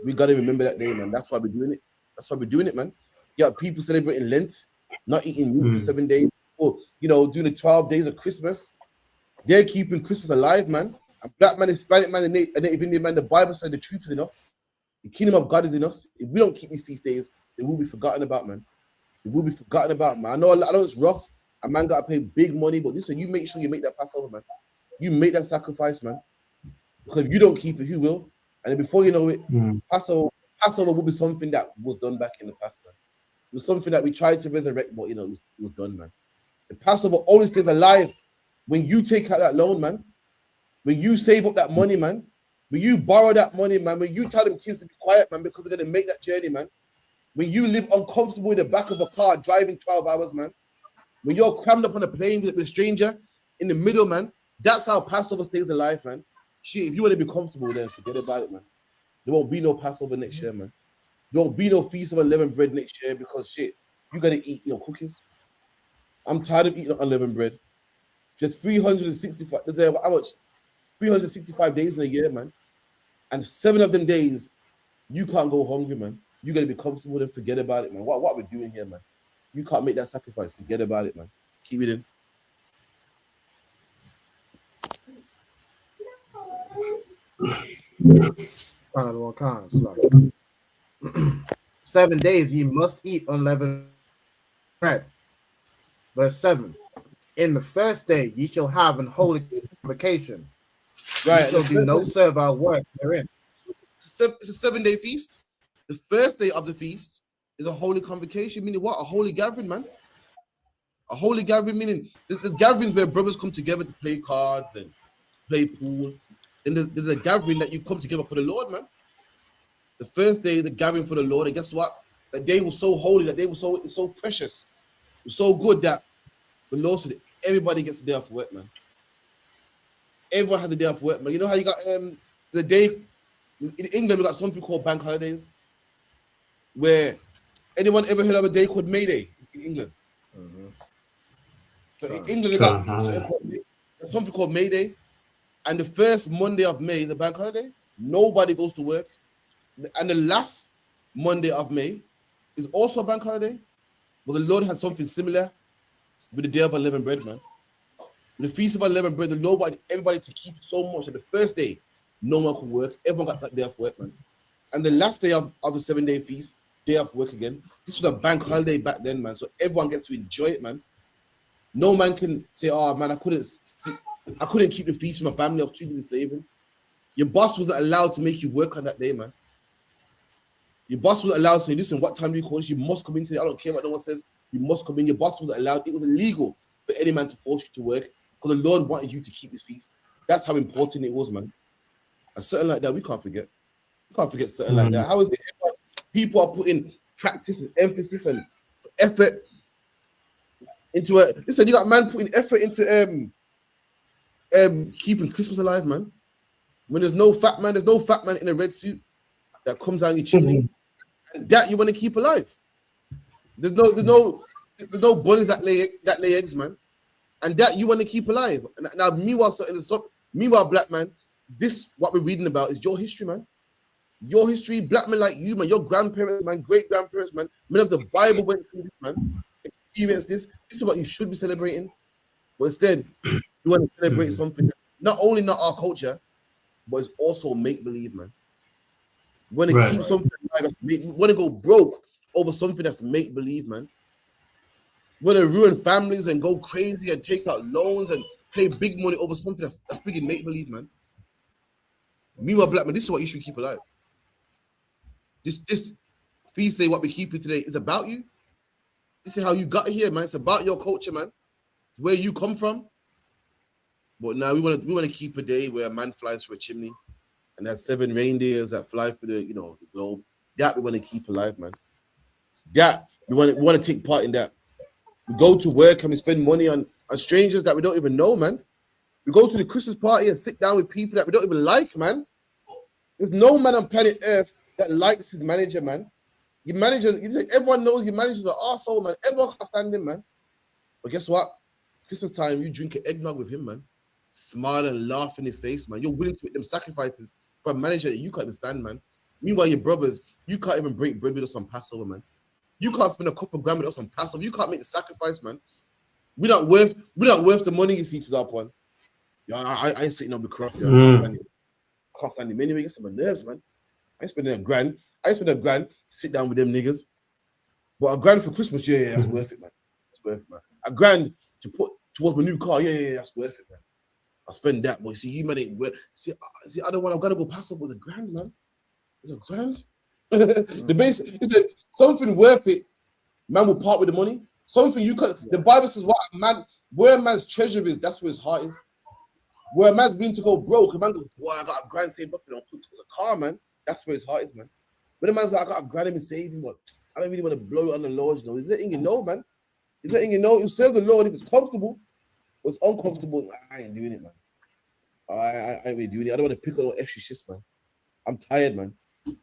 We gotta remember that day, man. That's why we're doing it. That's why we're doing it, man. You got people celebrating Lent, not eating meat for 7 days, or doing the 12 days of Christmas. They're keeping Christmas alive, man. A black man, Hispanic man, and Native Indian man. The Bible said the truth is in us. The kingdom of God is in us. If we don't keep these feast days, they will be forgotten about, man. They will be forgotten about, man. I know it's rough. A man got to pay big money, but listen, you make sure you make that Passover, man. You make that sacrifice, man. Because if you don't keep it, who will? And then before you know it, Passover will be something that was done back in the past, man. It was something that we tried to resurrect, but it was done, man. The Passover only stays alive when you take out that loan, man. When you save up that money, man. When you borrow that money, man. When you tell them kids to be quiet, man, because we're gonna make that journey, man. When you live uncomfortable in the back of a car driving 12 hours, man. When you're crammed up on a plane with a stranger in the middle, man. That's how Passover stays alive, man. Shit, if you want to be comfortable, then forget about it, man. There won't be no Passover next year, man. There won't be no Feast of Unleavened Bread next year because shit, you gotta eat your cookies. I'm tired of eating unleavened bread. Just 365. There's how much? 365 days in a year, man. And 7 of them days, you can't go hungry, man. You gotta be comfortable and forget about it, man. What we're doing here, man? You can't make that sacrifice. Forget about it, man. Keep it in. Khan. 7 days ye must eat unleavened bread. Verse 7. In the first day ye shall have an holy convocation. Right. Ye shall do no servile work therein. It's a 7-day feast. The first day of the feast is a holy convocation, meaning what? A holy gathering, man. A holy gathering, meaning there's gatherings where brothers come together to play cards and play pool. And there's a gathering that you come together for the Lord, man. The first day is the gathering for the Lord. And guess what? That day was so holy, that day was so precious. It was so good that the Lord said everybody gets a day off work, man. Everyone has a day off work, man. You know how you got the day in England, we got something called bank holidays, where anyone ever heard of a day called May Day in England? So in England, we got something called May Day, and the first Monday of May is a bank holiday. Nobody goes to work, and the last Monday of May is also a bank holiday. But the Lord had something similar with the day of unleavened bread, man. With the feast of unleavened bread, the Lord wanted everybody to keep it so much that the first day, no one could work. Everyone got that day off work, man. And the last day of the 7-day feast, day off work again. This was a bank holiday back then, man. So everyone gets to enjoy it, man. No man can say, oh, man, I couldn't keep the feast with my family. I was too busy slaving. Your boss wasn't allowed to make you work on that day, man. Your boss wasn't allowed to say, listen, what time do you call this? You must come in today. I don't care what no one says. You must come in. Your boss wasn't allowed. It was illegal for any man to force you to work. because the Lord wanted you to keep this feast. That's how important it was, man. And something like that, we can't forget. We can't forget something like that. How is it people are putting practice and emphasis and effort into it? Listen, you got man putting effort into keeping Christmas alive, man. When there's no fat man in a red suit that comes down your chimney, and that you want to keep alive. There's no bunnies that lay eggs, man, and that you want to keep alive. Now, meanwhile, black man, this what we're reading about is your history, man. Your history, black men like you, man, your grandparents, man, great grandparents, man, men of the Bible went through this, man, experienced this. This is what you should be celebrating, but instead, you want to celebrate something that's not only not our culture, but it's also make believe, man. You want to keep something alive, you want to go broke over something that's make believe, man. You want to ruin families and go crazy and take out loans and pay big money over something that's big in make believe, man. Meanwhile, black man, this is what you should keep alive. This feast day, what we keep it today, is about you. This is how you got here, man. It's about your culture, man. It's where you come from. But now we want to keep a day where a man flies through a chimney and there's 7 reindeers that fly through the globe. That we want to keep alive, man. That we want to take part in that. We go to work and we spend money on strangers that we don't even know, man. We go to the Christmas party and sit down with people that we don't even like, man. There's no man on planet Earth that likes his manager, man. Your manager, everyone knows your manager's an arsehole, man. Everyone can't stand him, man. But guess what? Christmas time, you drink an eggnog with him, man. Smile and laugh in his face, man. You're willing to make them sacrifices for a manager that you can't stand, man. Meanwhile, your brothers, you can't even break bread with us on Passover, man. You can't spend a couple grand with us on Passover. You can't make the sacrifice, man. We're not worth the money you see to that one. Yeah, I ain't sitting on the cross. I can't stand him anyway. Get some nerves, man. I ain't spending a grand. Sit down with them niggas. But a grand for Christmas, yeah, that's worth it, man. That's worth it, man. A grand to put towards my new car, yeah, that's worth it, man. I'll spend that, boy. See, you man ain't worth. See, I don't want. I've got to go Passover with a grand, man. It's a grand. The base is that something worth it. Man will part with the money. Something you can. The Bible says, "What man, where a man's treasure is, that's where his heart is." Where a man's willing to go broke, a man goes, "Boy, I got a grand saved up and I'll put towards a car, man." That's where his heart is, man. But the man's like, "I got a grand in saving, but I don't really want to blow it on the Lord." You know, he's letting you know, man. He's letting you know. You serve the Lord if it's comfortable, but it's uncomfortable. I ain't doing it, man. I ain't really doing it. I don't want to pick on no extra shit, man. I'm tired, man.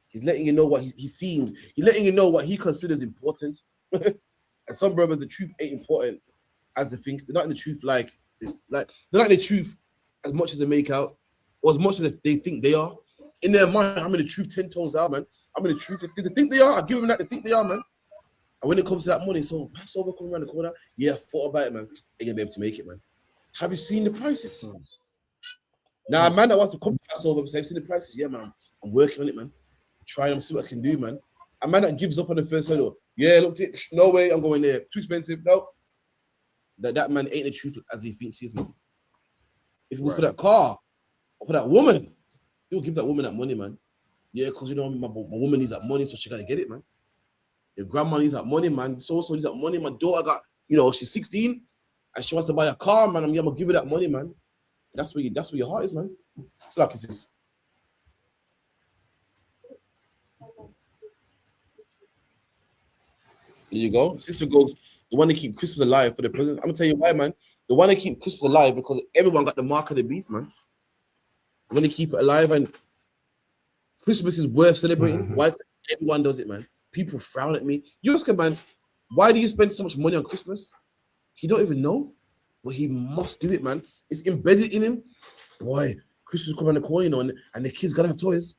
He's letting you know what he seems. He's letting you know what he considers important. And some brothers, the truth ain't important as they think. They're not in the truth like they're not in the truth as much as they make out, or as much as they think they are. In their mind, I'm in the truth 10 toes down, man. I'm in the truth. Did they think they are? I give them that they think they are, man. And when it comes to that money, so Passover coming around the corner, yeah, I thought about it, man. Ain't gonna be able to make it, man. Have you seen the prices? Now, a man that wants to come to Passover and say, "I've seen the prices," yeah, man. I'm working on it, man. Trying to see what I can do, man. A man that gives up on the first hurdle, yeah, look, no way, I'm going there. Too expensive, no. That man ain't the truth as he thinks he is, man. If it was for that car or for that woman, he'll give that woman that money, man. Yeah, because you know my woman needs that money, so she gotta get it, man. Your grandma needs that money, man. So needs that money. My daughter got, she's 16 and she wants to buy a car, man. I'm gonna give her that money, man. That's where your heart is, man. It's like it is. There you go. Sister goes, they want to keep Christmas alive for the presents. I'm gonna tell you why, man. They want to keep Christmas alive because everyone got the mark of the beast, man. They want to keep it alive, and Christmas is worth celebrating. Why? Everyone does it, man. People frown at me. You ask a man, why do you spend so much money on Christmas? He don't even know, but he must do it, man. It's embedded in him. Boy, Christmas is coming around the corner, and the kids gotta have toys.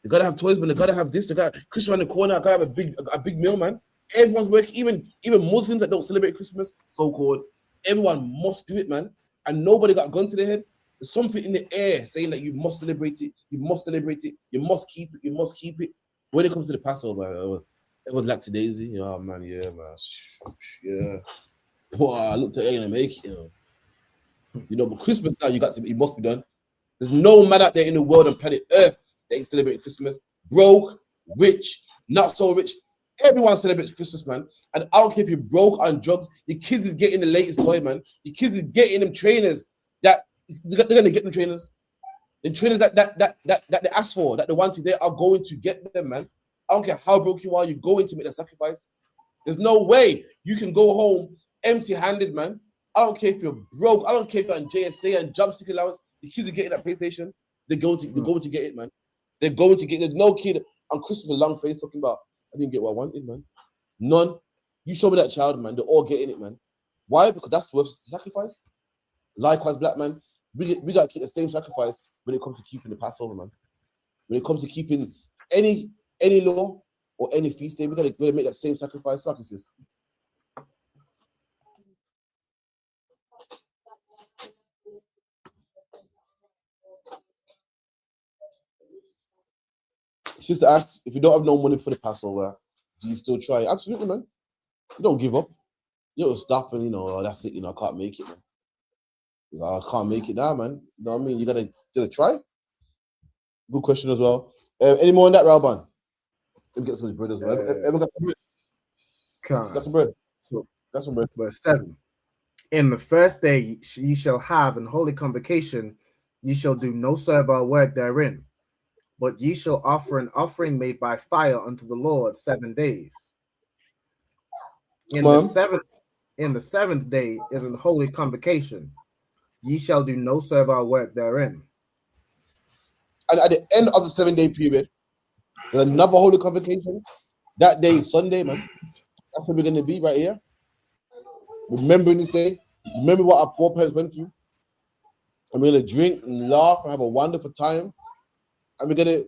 They gotta have toys, but they gotta have this. They got Christmas around the corner. I gotta have a big meal, man. Everyone's working, even Muslims that don't celebrate Christmas, so-called. Everyone must do it, man. And nobody got a gun to their head. There's something in the air saying that you must celebrate it. You must celebrate it. You must keep it. You must keep it. When it comes to the Passover, everyone's lackadaisy. Oh man, yeah, man, yeah. Boy, I looked at it and make it, but Christmas now it must be done. There's no man out there in the world on planet Earth that ain't celebrating Christmas. Broke, rich, not so rich. Everyone celebrates Christmas, man. And I don't care if you're broke on drugs. Your kids is getting the latest toy, man. Your kids is getting them trainers that they're gonna get them trainers. The trainers that they asked for, that they wanted, they are going to get them, man. I don't care how broke you are, you're going to make the sacrifice. There's no way you can go home empty-handed, man. I don't care if you're broke. I don't care if you're on JSA and job seeker allowance. The kids are getting that PlayStation. They're going to get it, man. They're going to get it. There's no kid on Christmas with a long face talking about, I didn't get what I wanted, man. None. You show me that child, man. They're all getting it, man. Why? Because that's worth the sacrifice. Likewise, black man, we got to keep the same sacrifice when it comes to keeping the Passover, man. When it comes to keeping any law or any feast day, we got to make that same sacrifice. Sacrifice. Sister asked, if you don't have no money for the Passover, do you still try? Absolutely, man. You don't give up. You don't stop and, oh, that's it, I can't make it, man. I can't make it now, man. You know what I mean? You gotta try. Good question as well. Any more on that, Ralban? Let me get some bread as well. Everyone got some bread? Got some bread? So, got some bread. Verse 7. In the first day ye shall have an holy convocation, ye shall do no servile work therein, but ye shall offer an offering made by fire unto the Lord 7 days. In the seventh day is an holy convocation. Ye shall do no servile work therein. And at the end of the 7-day period, there's another holy convocation. That day is Sunday, man. That's where we're going to be right here. Remembering this day. Remember what our foreparents went through. And we're going to drink and laugh and have a wonderful time. And we're gonna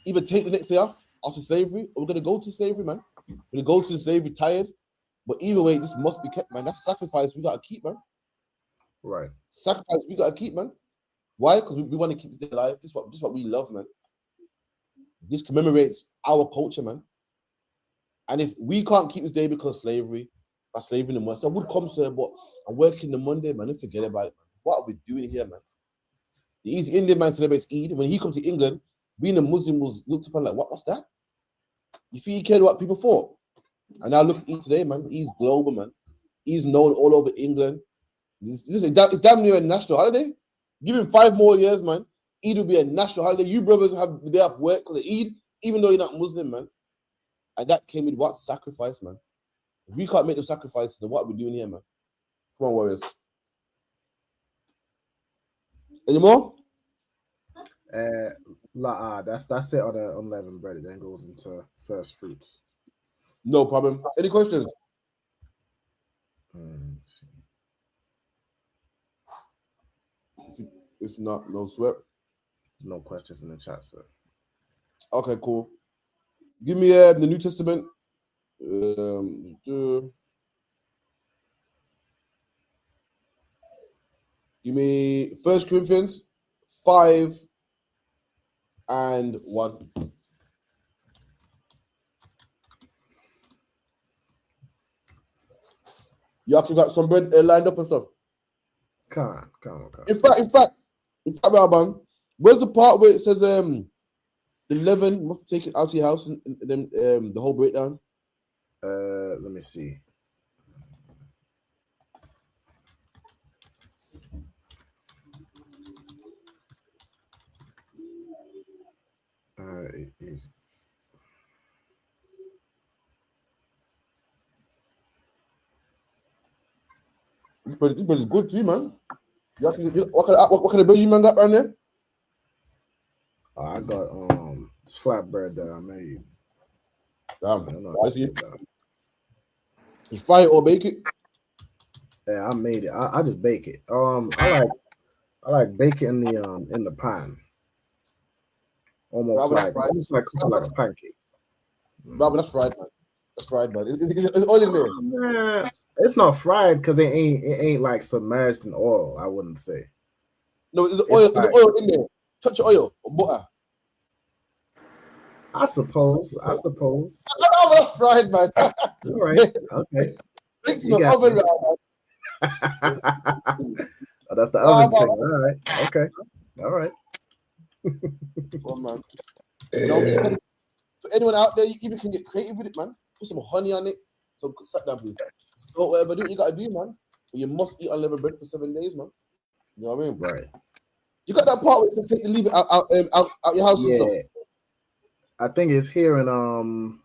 either take the next day off after slavery, or we're gonna go to slavery, man. We're gonna go to slavery tired. But either way, this must be kept, man. That's sacrifice we gotta keep, man. Right. Sacrifice we gotta keep, man. Why? Because we want to keep this day alive. This is what we love, man. This commemorates our culture, man. And if we can't keep this day because of slavery in the West, I would come, sir, but I'm working the Monday, man, and forget about it, man. What are we doing here, man? The East Indian man celebrates Eid. When he comes to England, being a Muslim was looked upon like, what's that? You feel he cared what people thought? And now look at Eid today, man. He's global, man. He's known all over England. It's damn near a national holiday. Give him 5 more years, man. Eid will be a national holiday. You brothers have the day off work because of Eid, even though you're not Muslim, man. And that came with what? Sacrifice, man. If we can't make the sacrifices, then what are we doing here, man? Come on, Warriors. Any more? That's it on the unleavened bread. It then goes into first fruits. No problem. Any questions? If not, no sweat. No questions in the chat, sir. Okay, cool. Give me the New Testament. Give me 1 Corinthians 5 and 1. You actually got some bread lined up and stuff. Come on. In fact, Rabban, where's the part where it says the leaven must take it out of your house and then the whole breakdown? Let me see. This bread is good too, man. What kind of bread you man got around there? I got this flatbread that I made. Damn, I see. You fry it or bake it? Yeah, I made it. I just bake it. I like bake it in the pan. Almost like cooking like a pancake. But that's fried, man. That's fried, man. It's oil in there. Man, it's not fried because it ain't like submerged in oil. I wouldn't say. No, is oil in there? Touch your oil or butter. I suppose. Oh, that's fried, man. All right. Okay. It's in the oven, man. Oh, that's the oven thing. All right. Okay. All right. Come on, man. for anyone out there, you even can get creative with it, man. Put some honey on it. So sit down, please. So whatever you gotta do, man. But you must eat unleavened bread for 7 days, man. You know what I mean? Right. You got that part where you take the leave it out your house and stuff. I think it's here in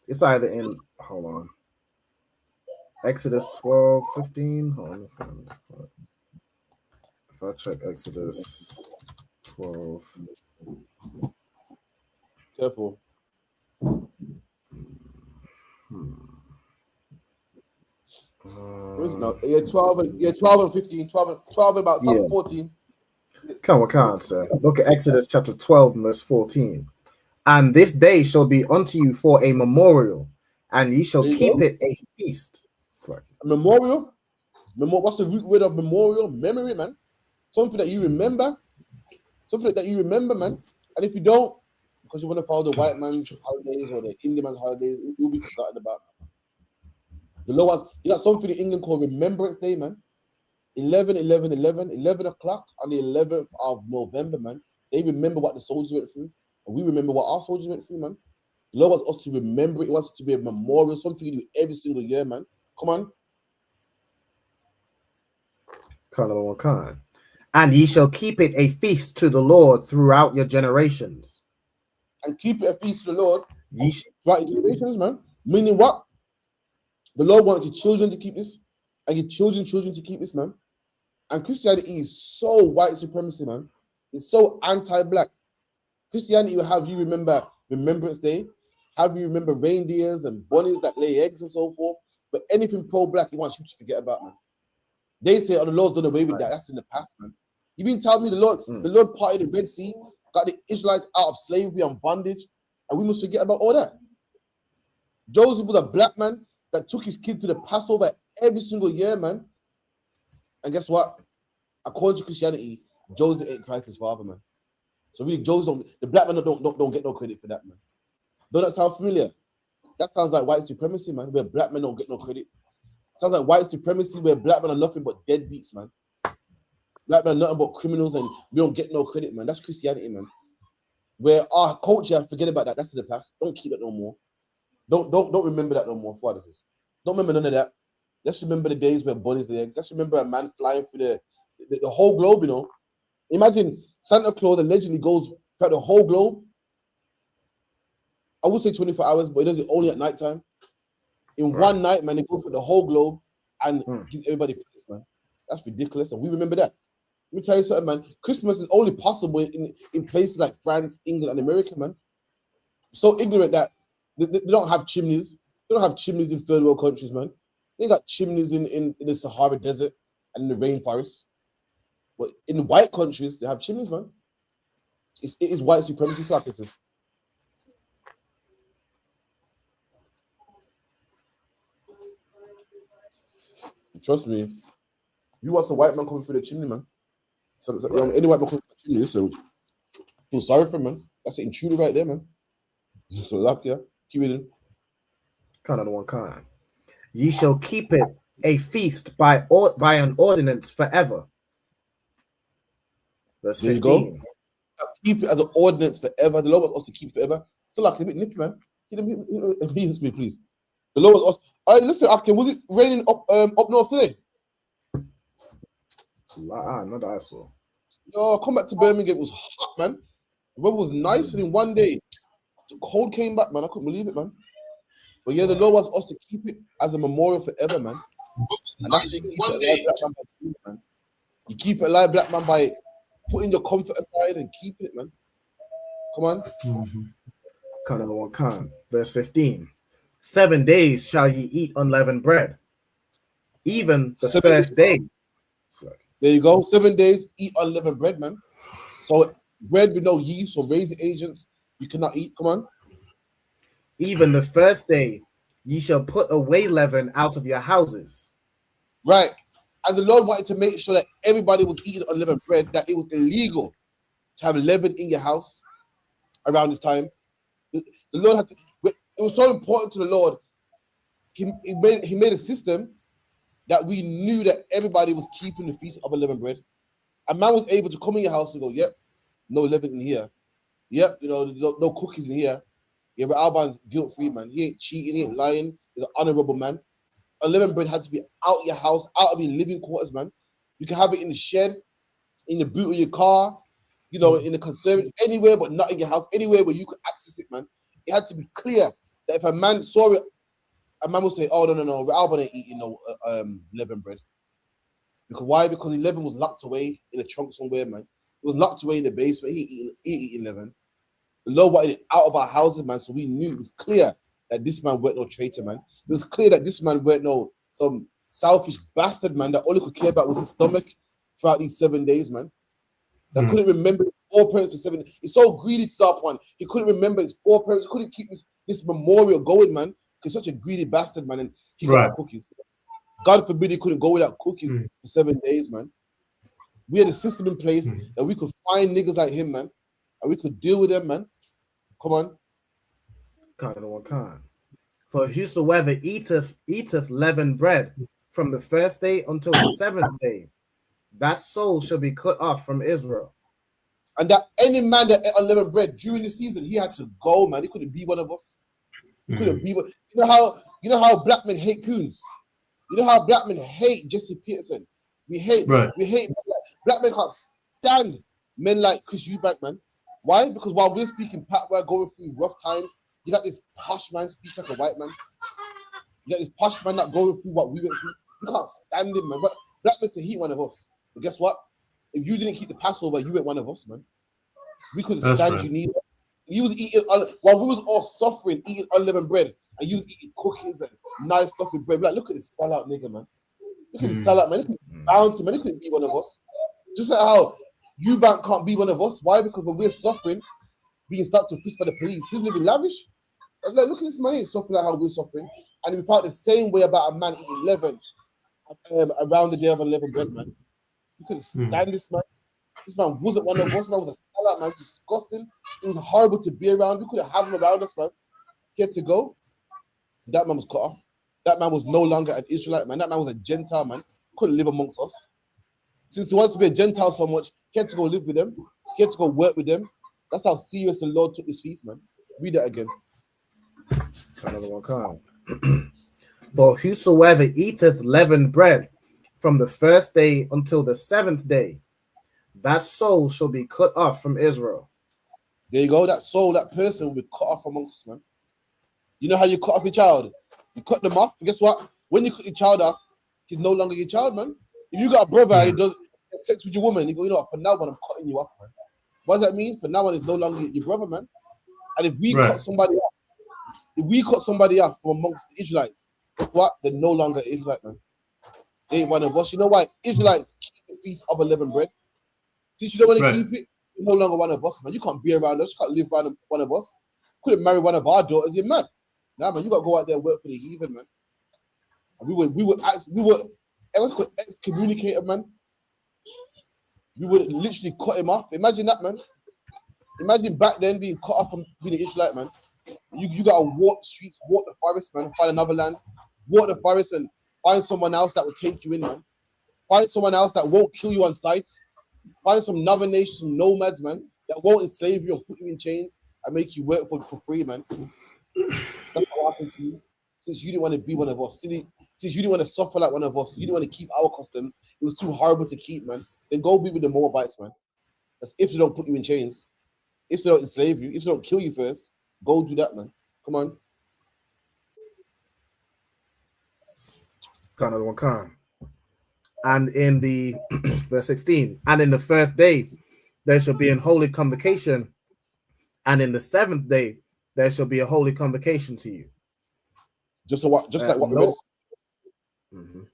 it's either in hold on. Exodus 12:15. Hold on. If I check Exodus 12. Careful. Where is it now? Yeah, 12 and 15, 12 about 14. Come on, sir. Look at Exodus chapter 12, verse 14. And this day shall be unto you for a memorial, and ye shall keep it a feast. A memorial? What's the root word of memorial? Memory, man. Something that you remember. Something that you remember, man. And if you don't, because you want to follow the white man's holidays or the Indian man's holidays, you'll be forgotten about. The law was, you got something in England called Remembrance Day, man. 11 o'clock on the 11th of November, man. They remember what the soldiers went through, and we remember what our soldiers went through, man. The law wants us to remember it. It wants it to be a memorial, something you do every single year, man. Come on. Kind. And ye shall keep it a feast to the Lord throughout your generations. And keep it a feast to the Lord throughout your generations, man. Meaning what? The Lord wants your children to keep this, and your children to keep this, man. And Christianity is so white supremacy, man. It's so anti-black. Christianity will have you remember Remembrance Day, have you remember reindeers and bunnies that lay eggs and so forth. But anything pro-black, he wants you to forget about, man. They say, oh, the Lord's done away with that. That's in the past, man. You mean tell me the Lord parted the Red Sea, got the Israelites out of slavery and bondage, and we must forget about all that? Joseph was a black man that took his kid to the Passover every single year, man. And guess what? According to Christianity, Joseph ain't Christ's father, man. So really, the black man don't get no credit for that, man. Don't that sound familiar? That sounds like white supremacy, man, where black men don't get no credit. Sounds like white supremacy where black men are nothing but deadbeats, man. Black men are nothing but criminals and we don't get no credit, man. That's Christianity, man. Where our culture, forget about that. That's in the past. Don't keep that no more. Don't remember that no more. For this is. Don't remember none of that. Let's remember the days where bunnies lay eggs. Let's remember a man flying through the whole globe, you know. Imagine Santa Claus allegedly goes throughout the whole globe. I would say 24 hours, but he does it only at nighttime. In one night, man, they go through the whole globe and gives everybody presents, man. That's ridiculous. And we remember that. Let me tell you something, man. Christmas is only possible in places like France, England, and America, man. So ignorant that they don't have chimneys. They don't have chimneys in third world countries, man. They got chimneys in the Sahara Desert and in the rainforest. But in the white countries, they have chimneys, man. It is white supremacy sacrifices. Trust me. You watch a white man coming through the chimney, man. So any white man coming through the chimney, so feel sorry for him, man. That's an intruder right there, man. So luck, yeah. Keep it in. Kind of the one kind. Ye shall keep it a feast by an ordinance forever. Verse 15. There you go. Keep it as an ordinance forever. The Lord wants us to keep it forever. So like a bit nippy, man. Please, please. The Lord wants us. Listen, Akin, was it raining up north today? Not that I saw. Yo, come back to Birmingham. It was hot, man. The weather was nice, and in one day, the cold came back, man. I couldn't believe it, man. But yeah, the Lord wants us to keep it as a memorial forever, man. And that's one day. You keep it alive, black man, by putting your comfort aside and keeping it, man. Come on. Kind of the one kind. Verse 15. 7 days shall ye eat unleavened bread, even the first day. There you go. 7 days, eat unleavened bread, man. So bread with no yeast or raisin agents, you cannot eat. Come on. Even the first day, ye shall put away leaven out of your houses. Right. And the Lord wanted to make sure that everybody was eating unleavened bread, that it was illegal to have leaven in your house around this time. The Lord had to, it was so important to the Lord. He made a system that we knew that everybody was keeping the feast of unleavened bread. A man was able to come in your house and go, yep, no leaven in here. Yep, no cookies in here. Yeah, but Alban's guilt-free, man. He ain't cheating, he ain't lying. He's an honorable man. Unleavened bread had to be out your house, out of your living quarters, man. You can have it in the shed, in the boot of your car, you know, in the conservatory, anywhere but not in your house, anywhere where you could access it, man. It had to be clear that if a man saw it, a man would say, oh, no, Alban ain't eating no leavened bread. Because why? Because 11 was locked away in a trunk somewhere, man. It was locked away in the basement. He eating 11. The Lord wanted it out of our houses, man, so we knew it was clear that this man weren't no traitor, man. It was clear that this man weren't no some selfish bastard, man, that all he could care about was his stomach throughout these 7 days, man. That couldn't remember his 4 parents for 7 days. He's so greedy to that one. He couldn't remember his 4 parents. He couldn't keep this memorial going, man. Because such a greedy bastard, man, and he got cookies. God forbid he couldn't go without cookies for 7 days, man. We had a system in place that we could find niggas like him, man, and we could deal with them, man. Come on. For whosoever eateth leavened bread from the first day until the 7th day, that soul shall be cut off from Israel. And that any man that ate unleavened bread during the season, he had to go, man. He couldn't be one of us. He couldn't be one. You know how black men hate coons. You know how black men hate Jesse Peterson. We hate black men can't stand men like Chris Eubank, man. Why? Because while we're speaking pat, we're going through rough times. You got this posh man speak like a white man. You got this posh man not going through what we went through. You can't stand him, man. But black men say he one of us. But guess what? If you didn't keep the Passover, you weren't one of us, man. We couldn't stand you neither. You was eating while we was all suffering, eating unleavened bread, and you was eating cookies and nice stuff with bread. Like, look at this sellout nigga, man. Look at this sellout, man. Look at this bounty, man. He couldn't be one of us. Just like how Eubank can't be one of us. Why? Because when we're suffering, being stopped to frisk by the police, he's living lavish. Like, look at this man, he's suffering like how we're suffering. And we felt the same way about a man eating leaven around the day of unleavened bread, man. You couldn't stand this man. This man wasn't one of us. This man was a sellout, man. Disgusting. It was horrible to be around. We couldn't have him around us, man. He had to go. That man was cut off. That man was no longer an Israelite, man. That man was a Gentile, man. Couldn't live amongst us. Since he wants to be a Gentile so much, he had to go live with them. He had to go work with them. That's how serious the Lord took this feast, man. Read that again. Another one come. For whosoever eateth leavened bread from the first day until the 7th day, that soul shall be cut off from Israel. There you go. That soul, that person will be cut off amongst us, man. You know how you cut off your child? You cut them off. And guess what? When you cut your child off, he's no longer your child, man. If you got a brother and he does sex with your woman, you go, you know what, for now on, I'm cutting you off, man. What does that mean? For now on, it's no longer your brother, man. And if we cut somebody off, from amongst the Israelites, what? They're no longer Israelite, man. They ain't one of us. You know why? Israelites keep the feast of unleavened bread. Since you don't want to keep it, you're no longer one of us, man. You can't be around us. You can't live around one of us. Couldn't marry one of our daughters. You're mad. Nah, man, you got to go out there and work for the heathen, man. And we were excommunicated, man. We would literally cut him off. Imagine that, man. Imagine back then being cut off from being an Israelite, man. You got to walk the streets, walk the forest, man. Find another land, walk the forest, and find someone else that will take you in, man. Find someone else that won't kill you on sight. Find some another nation, some nomads, man, that won't enslave you and put you in chains and make you work for free, man. That's what happened to you. Since you didn't want to be one of us, since you didn't want to suffer like one of us, you didn't want to keep our customs, it was too horrible to keep, man. Then go be with the Moabites, man. That's if they don't put you in chains. If they don't enslave you, if they don't kill you first, go do that, man. Come on. Another one come. And in the verse 16, and in the first day there shall be an holy convocation, and in the 7th day there shall be a holy convocation to you. Just like what we read.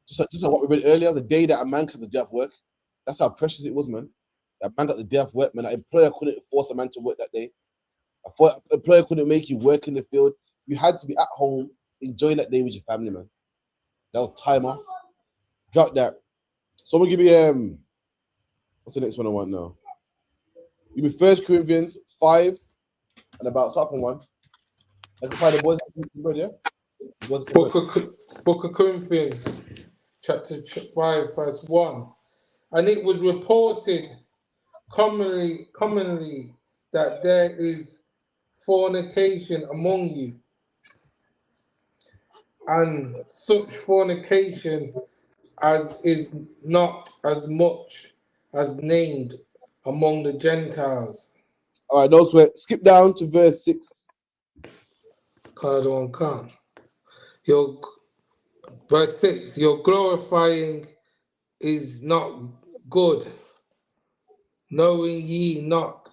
Just like what we read earlier, the day that a man got the day of work. That's how precious it was, man. That man got the day of work, man. An employer couldn't force a man to work that day. An employer couldn't make you work in the field. You had to be at home enjoying that day with your family, man. That was time off. Drop that. So I'm gonna give you what's the next one I want now? Give me 1 Corinthians 5 and about start on 1. I can find the boys yeah? Book of Corinthians, chapter 5, verse 1. And it was reported commonly that there is fornication among you, and such fornication as is not as much as named among the Gentiles. All right, no sweat. Skip down to verse 6. Your verse 6, your glorifying is not good, knowing ye not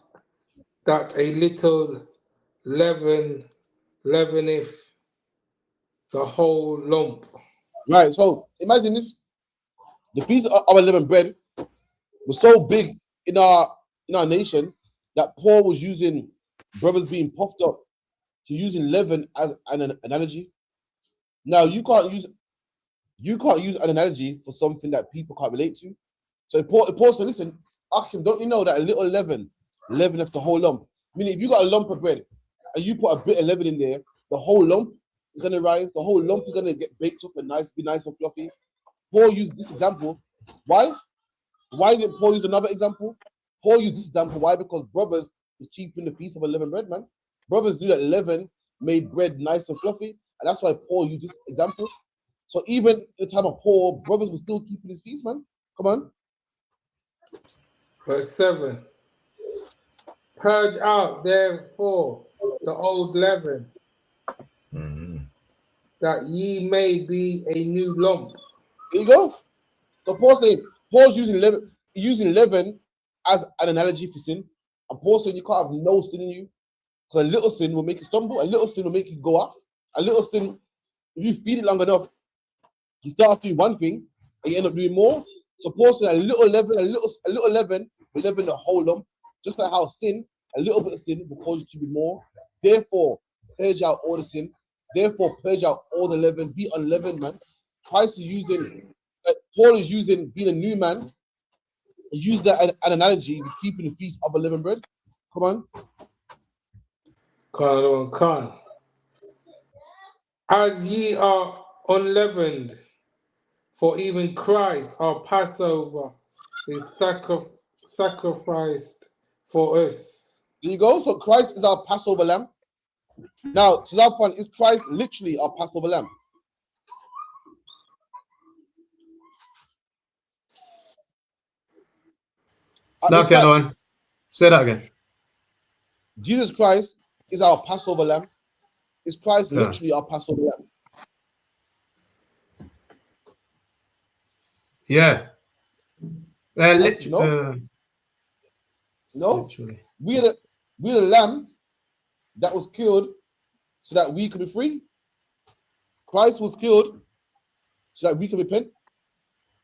that a little leaven leaveneth the whole lump. Right, so imagine this. The Feast of Unleavened Bread was so big in our nation that Paul was using brothers being puffed up to using leaven as an analogy. Now you can't use an analogy for something that people can't relate to. So Paul said, listen, Akim, don't you know that a little leaveneth the whole lump? Meaning, if you got a lump of bread and you put a bit of leaven in there, the whole lump is gonna rise. The whole lump is gonna get baked up and be nice and fluffy. Paul used this example. Why? Why didn't Paul use another example? Paul used this example. Why? Because brothers were keeping the Feast of Unleavened Bread, man. Brothers knew that leaven made bread nice and fluffy, and that's why Paul used this example. So even in the time of Paul, brothers were still keeping his feast, man. Come on. Verse 7. Purge out therefore the old leaven, that ye may be a new lump. There you go. So Paul's using leaven as an analogy for sin. And Paul saying you can't have no sin in you. Because a little sin will make you stumble, a little sin will make you go off. A little sin, if you feed it long enough, you start doing one thing and you end up doing more. So Paul said a little leaven will leaven the whole lump. Just like how sin, a little bit of sin will cause you to be more. Therefore, purge out all the sin. Therefore, purge out all the leaven. Be unleavened, man. Christ is using, Paul is using being a new man. He used that an analogy with keeping the feast of unleavened bread. Come on. As ye are unleavened, for even Christ, our Passover, is sacrificed for us. There you go. So Christ is our Passover lamb. Now, to that point, is Christ literally our Passover lamb? Say that again. Jesus Christ is our Passover lamb. Is Christ literally our Passover lamb? Yeah. No. Literally. We're the lamb that was killed so that we could be free. Christ was killed so that we could repent.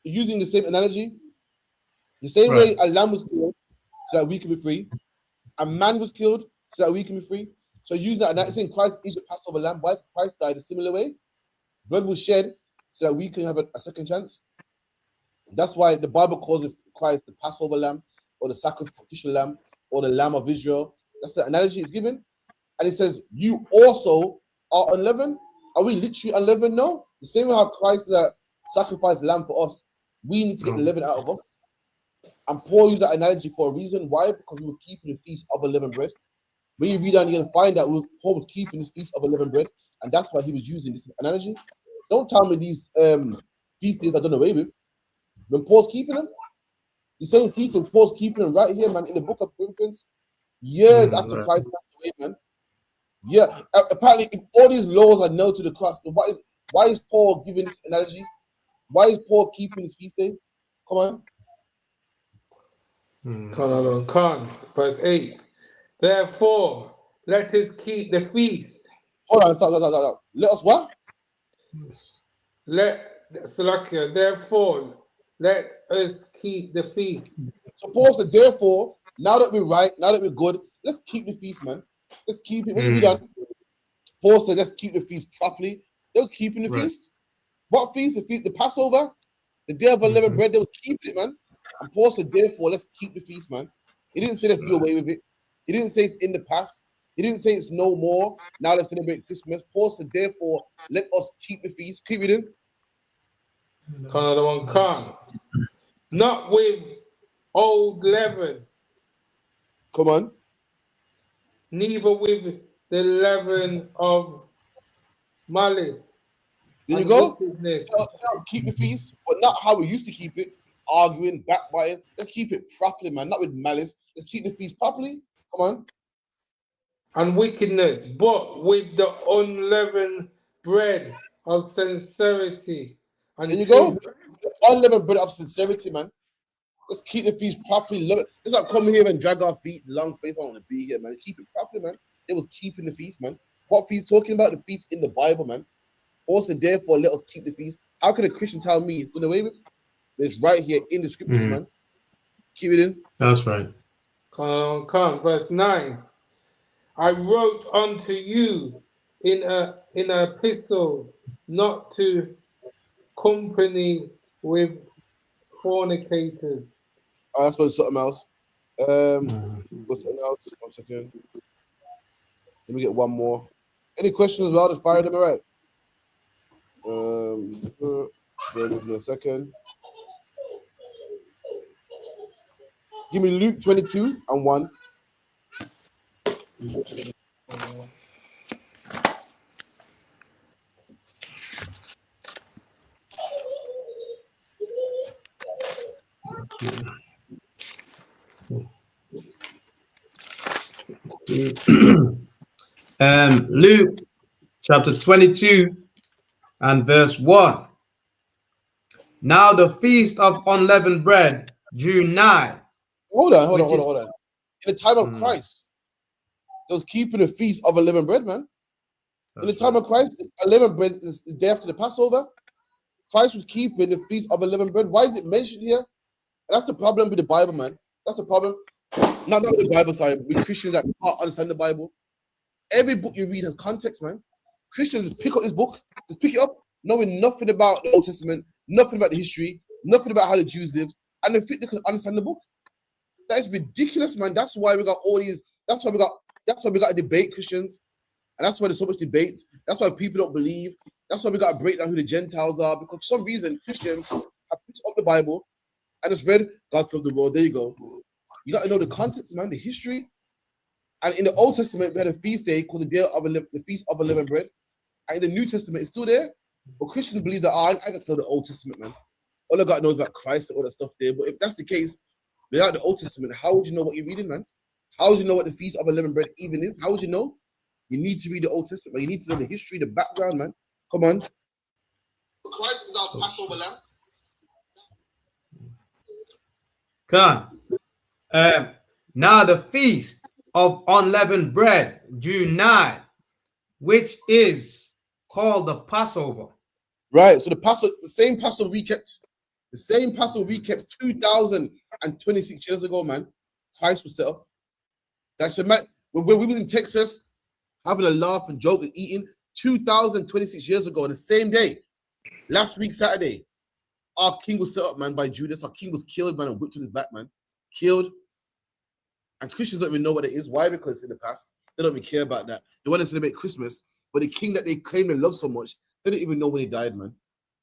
Using the same analogy, the same way a lamb was killed so that we can be free, a man was killed so that we can be free. So using that, saying Christ is the Passover lamb. Why Christ died a similar way? Blood was shed so that we can have a second chance. That's why the Bible calls Christ the Passover lamb, or the sacrificial lamb, or the Lamb of Israel. That's the analogy it's given. And it says, you also are unleavened. Are we literally unleavened? No. The same way how Christ sacrificed lamb for us, we need to get the leaven out of us. And Paul used that analogy for a reason. Why? Because we were keeping the feast of unleavened bread. When you read down, you're going to find that Paul was keeping this feast of unleavened bread. And that's why he was using this analogy. Don't tell me these feast days are done away with. When Paul's keeping them, the same feast and Paul's keeping them right here, man, in the book of Corinthians, years after Christ passed away, man. Yeah, apparently, if all these laws are nailed to the cross, then why is Paul giving this analogy? Why is Paul keeping his feast day? Come on. Verse 8. Therefore, let us keep the feast. Hold on, stop. Let us what? Therefore, let us keep the feast. So Paul said, therefore, now that we're right, now that we're good, let's keep the feast, man. Let's keep it. What have we done? Paul said, let's keep the feast properly. They was keeping the feast. What feast? The feast, the Passover, the day of unleavened bread. They was keeping it, man. And Paul said, therefore, let's keep the feast, man. He didn't say let's do away with it. He didn't say it's in the past. He didn't say it's no more. Now let's celebrate Christmas. Paul said, therefore, let us keep the feast. Keep reading. Not with old leaven. Come on. Neither with the leaven of malice. There you and go. wickedness. Keep the feast, but not how we used to keep it, arguing, backbiting. Let's keep it properly, man, not with malice. Let's keep the feast properly. Come on. And wickedness, but with the unleavened bread of sincerity. And there you go. Unleavened bread of sincerity, man. Let's keep the feast properly. Love it. Let's not come here and drag our feet, long face. I want to be here, man. Keep it properly, man. It was keeping the feast, man. What feast? Talking about the feast in the Bible, man. Also, therefore, let us keep the feast. How can a Christian tell me it's going away with? It's right here in the scriptures, man. Keep it in. That's right. Come, verse 9. I wrote unto you in an epistle not to company with fornicators. Oh, that's going something else. What's something else? 1 second. Let me get one more. Any questions as well? Just fire them, all right? Bear with me a second. Give me Luke 22 and 1. Luke chapter 22 and verse 1. Now the feast of unleavened bread drew nigh. Hold on. In the time of Christ, they was keeping the feast of unleavened bread, man. In the time of Christ, unleavened bread is the day after the Passover. Christ was keeping the feast of unleavened bread. Why is it mentioned here? And that's the problem with the Bible, man. That's the problem. Not with the Bible, sorry, with Christians that can't understand the Bible. Every book you read has context, man. Christians pick up this book, just pick it up, knowing nothing about the Old Testament, nothing about the history, nothing about how the Jews lived, and they think they can understand the book. That is ridiculous, man. That's why we got all these. That's why we got a debate, Christians, and that's why there's so much debates. That's why people don't believe. That's why we got to break down who the Gentiles are, because for some reason Christians have picked up the Bible and it's read God loved the world. There you go. You got to know the context, man, the history. And in the Old Testament, we had a feast day called the Feast of Unleavened Bread. And in the New Testament, it's still there. But Christians believe that I got to know the Old Testament, man. All I got to know is about Christ and all that stuff there. But if that's the case, without the Old Testament, how would you know what you're reading, man? How would you know what the Feast of Unleavened Bread even is? How would you know? You need to read the Old Testament. Man. You need to know the history, the background, man. Come on. Christ is our Passover lamb. Come on. Now the feast of unleavened bread drew nigh, which is called the Passover. Right. So the same Passover we kept 2026 years ago, man. Christ was set up. That's a man. When we was in Texas, having a laugh and joke and eating 2026 years ago on the same day, last week Saturday, our king was set up, man, by Judas. Our king was killed, man, and whipped on his back, man. Killed. And Christians don't even know what it is. Why? Because it's in the past. They don't even care about that. They want to celebrate Christmas, but the king that they claim to love so much, they don't even know when he died, man.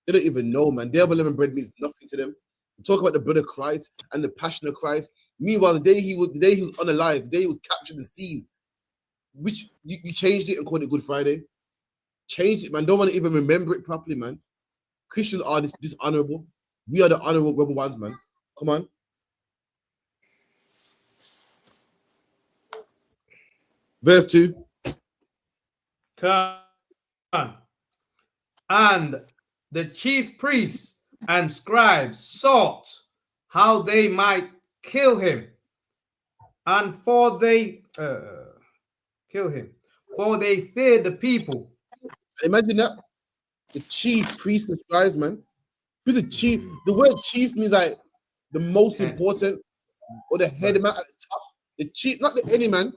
They don't even know, man. Day of unleavened bread means nothing to them. We talk about the blood of Christ and the passion of Christ. Meanwhile, the day he was unalive, the day he was captured and seized, which you changed it and called it Good Friday. Changed it, man. Don't want to even remember it properly, man. Christians are dishonorable. We are the honorable ones, man. Come on. Verse 2. Come on. And the chief priests and scribes sought how they might kill him, and for they feared the people. Imagine that. The chief priests and scribes, man. Who's the chief? The word chief means like the most important, or the head man at the top. The chief, not the any man.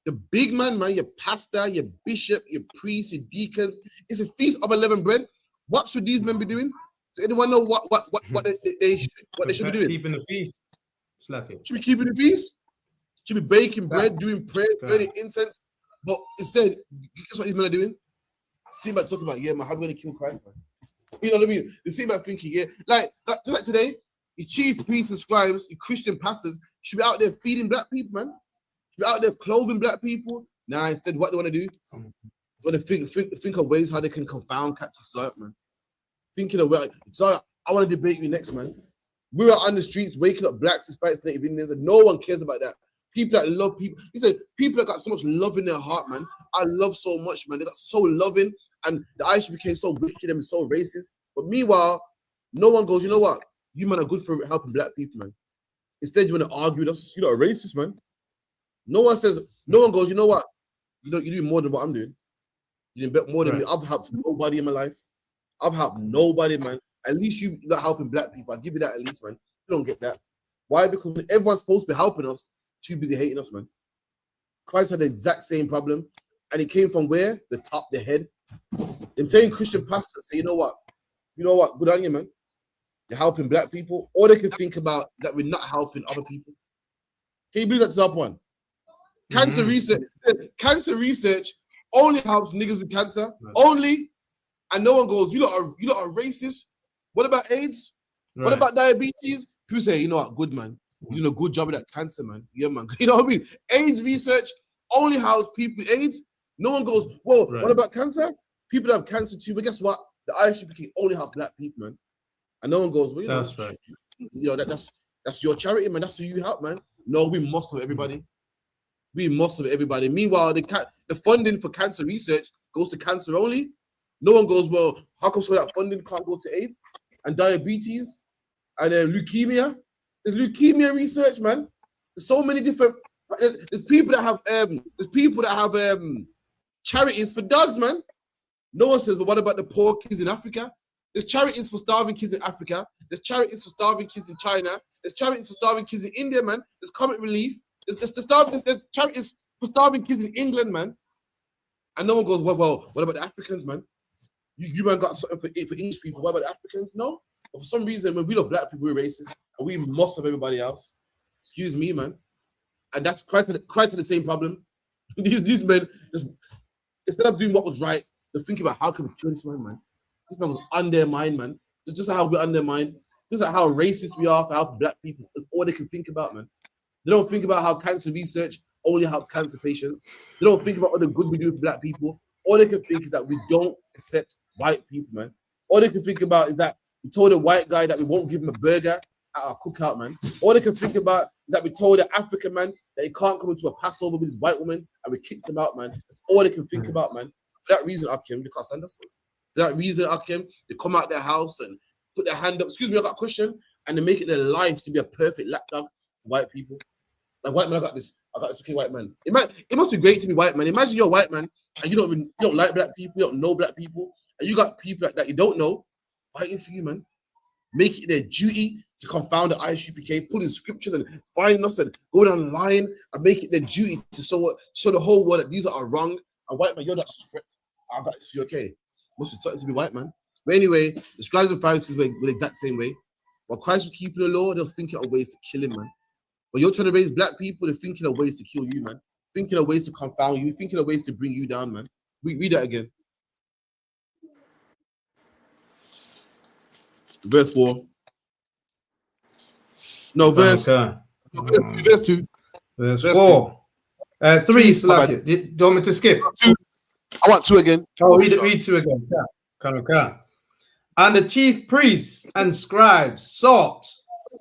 The big man, your pastor, your bishop, your priest, your deacons. It's a feast of unleavened bread. What should these men be doing? Does anyone know what they should be doing? Keeping the feast. Slacking. Should be keeping the feast. Should be baking bread, doing prayer, burning incense. But instead, guess what these men are doing? See about talking about, yeah, man, how are we going to kill Christ, man? You know what I mean? They see about thinking, yeah, like today, the chief priests and scribes, the Christian pastors should be out there feeding black people, man. Should be out there clothing black people, Now instead, what they want to do? They want to think of ways how they can confound Catholic society, man. Thinking of so I want to debate you next, man. We were on the streets waking up blacks, Hispanics, Native Indians, and no one cares about that. People that love people. He said people that got so much love in their heart, man. I love so much, man. They got so loving, and the ISUPK became so wicked and so racist. But meanwhile, no one goes, you know what? You man are good for helping black people, man. Instead, you want to argue with us. You're not a racist, man. No one goes, you know what? You do more than what I'm doing. You didn't bet more than me. I've helped nobody in my life. I've helped nobody, man. At least you're not helping black people. I'll give you that at least, man. You don't get that. Why? Because when everyone's supposed to be helping us, too busy hating us, man. Christ had the exact same problem. And he came from where? The top, the head. I'm telling Christian pastors, say, you know what? Good on you, man. You're helping black people. All they can think about is that we're not helping other people. Can you believe that's up one? Cancer research only helps niggas with cancer. Only. And no one goes, you lot are racist. What about AIDS? Right. What about diabetes? People say, you know what, good man. You do a good job with that cancer, man. Yeah, man. You know what I mean? AIDS research only helps people with AIDS. No one goes, well, what about cancer? People that have cancer too. But guess what? The ISUPK only helps black people, man. And no one goes, well, that's right. You know, that's your charity, man. That's who you help, man. No, we must have everybody. We must have everybody. Meanwhile, the funding for cancer research goes to cancer only. No one goes, well, how come some of that funding can't go to AIDS and diabetes and leukemia? There's leukemia research, man. There's so many different. There's people that have charities for dogs, man. No one says, but what about the poor kids in Africa? There's charities for starving kids in Africa. There's charities for starving kids in China. There's charities for starving kids in India, man. There's Comic Relief. There's charities for starving kids in England, man. And no one goes, well, what about the Africans, man? You man got something for English people. What about the Africans? No. But for some reason, when we love black people, we're racist. And we must have everybody else. Excuse me, man. And that's Christ had the same problem. These men, just instead of doing what was right, they're thinking about how can we kill this man. This man was undermined, man. It's just how we're undermined. Just like how racist we are for helping black people. That's all they can think about, man. They don't think about how cancer research only helps cancer patients. They don't think about all the good we do for black people. All they can think is that we don't accept white people, man. All they can think about is that we told a white guy that we won't give him a burger at our cookout, man. All they can think about is that we told an African man that he can't come into a Passover with his white woman and we kicked him out, man. That's all they can think about, man. For that reason, Akim, they can't stand us. For that reason, Akim, they come out their house and put their hand up. Excuse me, I got a question. And they make it their life to be a perfect lapdog for white people. Like, white man, I got this okay, white man. It must be great to be white man. Imagine you're a white man and you don't like black people, you don't know black people, and you got people that you don't know fighting for you, man. Make it their duty to confound the ISUPK, put in scriptures and find us and go down the line and make it their duty to show the whole world that these are wrong. And white man, you're not strict. I got this, you okay? Must be starting to be white, man. But anyway, the scribes and Pharisees were the exact same way. While Christ was keeping the law, they was thinking of ways to kill him, man. But you're trying to raise black people, they're thinking of ways to kill you, man. Thinking of ways to confound you, thinking of ways to bring you down, man. Read that again. Verse 4. No, verse. Okay. Verse 2. Verse 4. 3, Slack. Do you want me to skip? 2. I want 2 again. Oh, read 2 again. Yeah. And the chief priests and scribes sought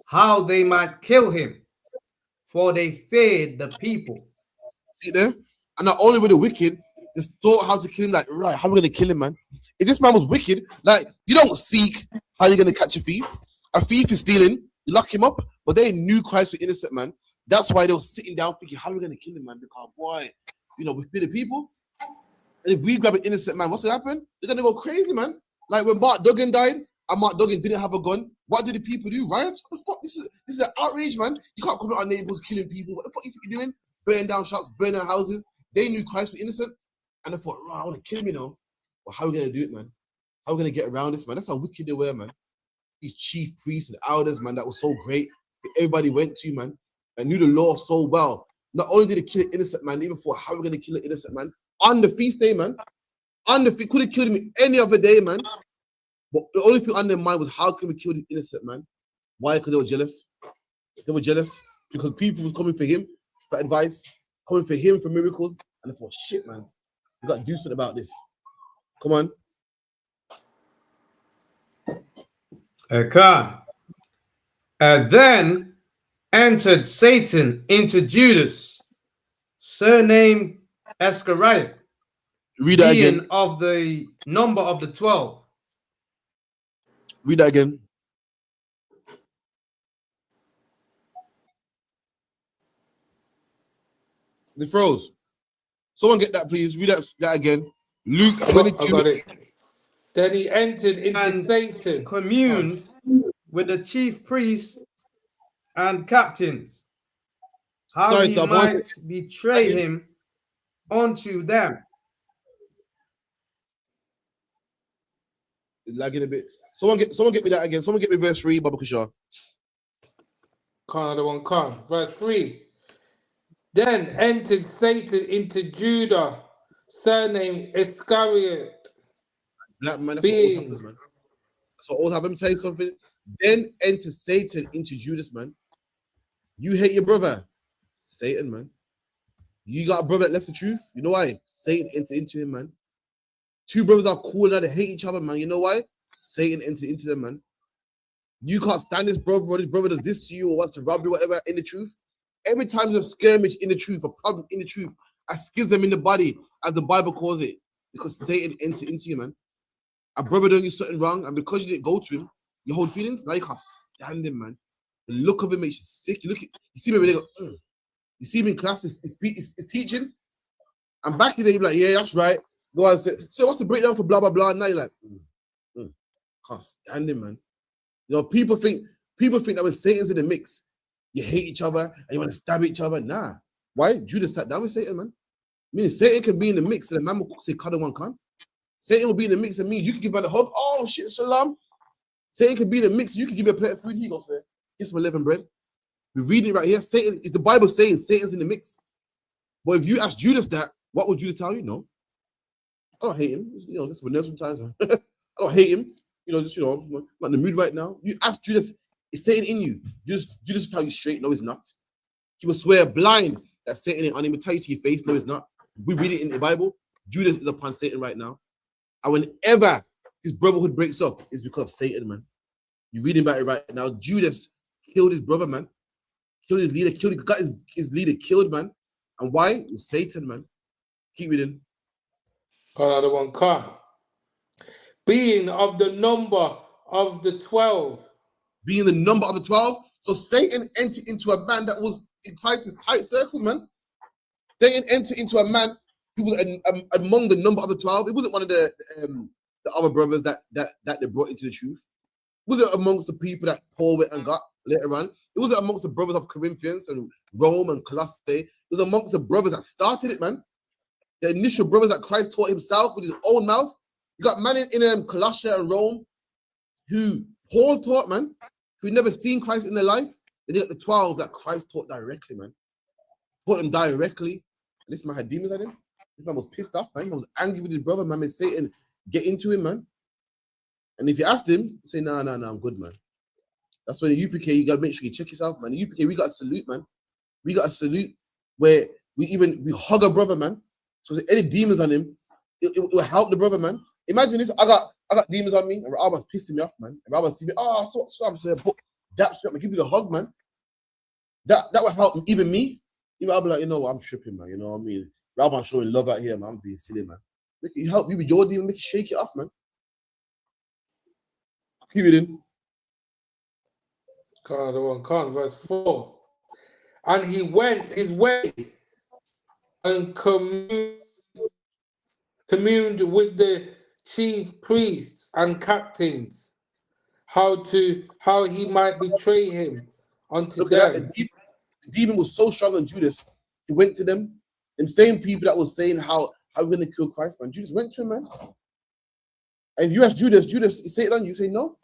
how they might kill him, for they feared the people. See there? And not only were the wicked, they thought how to kill him, like, right, how are we going to kill him, man? If this man was wicked, like, you don't seek how you're going to catch a thief. A thief is stealing, you lock him up, but they knew Christ was innocent, man. That's why they were sitting down thinking, how are we going to kill him, man? Because, boy, we fear the people. And if we grab an innocent man, what's going to happen? They're going to go crazy, man. Like when Mark Duggan died, and Mark Duggan didn't have a gun, what did the people do? Riots? What the fuck? This is an outrage, man. You can't come to our neighborhoods killing people. What the fuck you think you're doing? Burning down shops, burning down houses. They knew Christ was innocent. And they thought, I want to kill him, Well, how are we going to do it, man? How are we going to get around this, man? That's how wicked they were, man. These chief priests and elders, man, that was so great. Everybody went to, man, and knew the law so well. Not only did they kill an innocent man, they even thought, how are we going to kill an innocent man? On the feast day, man. Could have killed him any other day, man. But the only thing on their mind was, how can we kill this innocent man? Why? Because they were jealous. They were jealous because people was coming for him for advice, coming for him for miracles. And I thought, shit, man, we got to do something about this. Come on. Khan. Then entered Satan into Judas, surnamed Iscariot, Read that being again. of the number of the 12. Read that again. The froze. Someone get that, please. Read that again. Luke 22. I got it. Then he entered into and Satan. Communed with the chief priests and captains, how Sorry, he Tom, might betray him unto them. It's lagging a bit. Someone get me that again. Someone get me verse 3, Baba Kushar. Can't. Verse 3. Then entered Satan into Judah, surnamed Iscariot. Black man, that's what always happens, man. That's what always happens. Let me tell you something. Then entered Satan into Judas, man. You hate your brother. Satan, man. You got a brother that left the truth. You know why? Satan entered into him, man. Two brothers are cool now, they hate each other, man. You know why? Satan entered into them, man. You can't stand this brother, or this brother does this to you, or wants to rob you, whatever, in the truth. Every time there's a skirmish in the truth, a problem in the truth, a schism in the body, as the Bible calls it, because Satan entered into you, man. A brother doing you something wrong, and because you didn't go to him, your whole feelings, now you can't stand him, man. The look of him makes you sick. You see me when they go, You see him in class, is teaching, and back in there, you're like, yeah, that's right. Go on and say, so what's the breakdown for blah, blah, blah? And now you're like, can't stand him, man. You know, people think that when Satan's in the mix, you hate each other and you want to stab each other. Nah. Why? Judas sat down with Satan, man. Meaning Satan can be in the mix and the man will say, cuddle one can. Satan will be in the mix and me, you can give him a hug. Oh, shit, shalom. Satan can be in the mix. You can give me a plate of food. He goes, say, here's some leavened bread. We're reading it right here. Satan, is the Bible saying Satan's in the mix? But if you ask Judas that, what would Judas tell you? No. I don't hate him. You know, this is sometimes, man. I don't hate him. You know, just, I'm not in the mood right now. You ask Judas, is Satan in you? Judas will tell you straight, no, he's not. He will swear blind that Satan ain't on him. He will tell you to your face, no, he's not. We read it in the Bible. Judas is upon Satan right now. And whenever his brotherhood breaks up, it's because of Satan, man. You're reading about it right now. Judas killed his brother, man. Killed his leader, got his leader killed, man. And why? It was Satan, man. Keep reading. Another one, being of the number of the 12. Being the number of the 12. So Satan entered into a man that was in Christ's tight circles, man. Satan entered into a man who was among the number of the 12. It wasn't one of the other brothers that they brought into the truth. It wasn't amongst the people that Paul went and got later on. It wasn't amongst the brothers of Corinthians and Rome and Colossae. It was amongst the brothers that started it, man. The initial brothers that Christ taught himself with his own mouth. You got man in Colossae and Rome who Paul taught, man, who never seen Christ in their life. And you got the 12 that Christ taught directly, man. Taught them directly. And this man had demons on him. This man was pissed off, man. He was angry with his brother, man. May Satan get into him, man. And if you asked him, say, no, I'm good, man. That's when the UPK, you got to make sure you check yourself, man. The UPK, we got a salute, man. We got a salute where we hug a brother, man. So if any demons on him, it will help the brother, man. Imagine this, I got demons on me, and Rabba's pissing me off, man. And Rabba see me, so I'm saying, that's what I'm giving you the hug, man. That will help even me. Even I'll be like, you know what, I'm tripping, man. You know what I mean? Rabba's showing love out here, man. I'm being silly, man. Make it help you with your demon, make it shake it off, man. Keep it in. Verse 4. And he went his way and communed with the chief priests and captains, how he might betray him unto them. The demon was so strong on Judas, he went to them. And same people that was saying how we're going to kill Christ, man. Judas went to him, man. And if you ask Judas, say it on you, say no.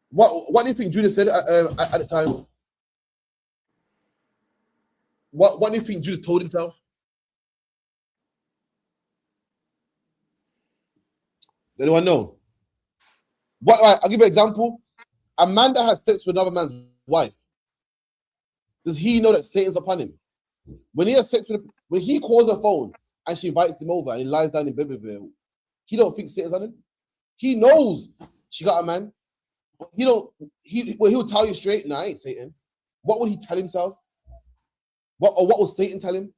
What do you think Judas said at the time? What do you think Judas told himself? Does anyone know? I'll give you an example. A man that has sex with another man's wife, does he know that Satan's upon him? When he has sex with When he calls her phone and she invites him over and he lies down in bed with her, he don't think Satan's on him. He knows she got a man. He'll tell you straight, nah, I ain't Satan. What would he tell himself? What would Satan tell him?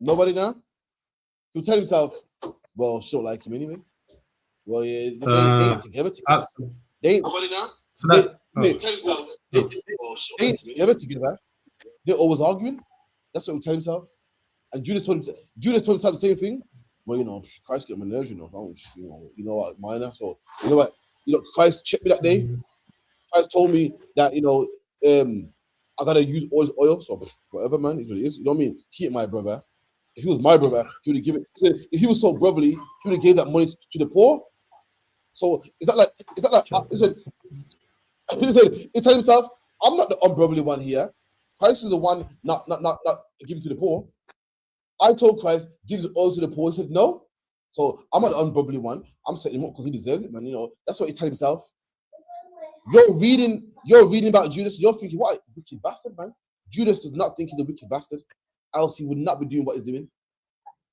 Nobody now? He'll tell himself, well, she don't like him anyway. Well, yeah, they ain't together. Absolutely. They ain't nobody now. So that, they tell himself, they ain't together. They're always arguing. That's what he tell himself. And Judas told himself the same thing. Well, Christ get my nerves, you know what, minor. So Christ checked me that day. Christ told me that I gotta use oil. So whatever, man, is what it is. You know what I mean? He ain't my brother. If he was my brother, he would have given. If he was so brotherly, he would have gave that money to the poor. So is that like? He told himself, I'm not the unbrotherly one here. Christ is the one not giving to the poor. I told Christ, gives it all to the poor. He said, no. So I'm not the unbrotherly one. I'm setting him up because he deserves it, man. That's what he told himself. You're reading about Judas. You're thinking, what a wicked bastard, man. Judas does not think he's a wicked bastard. Else he would not be doing what he's doing.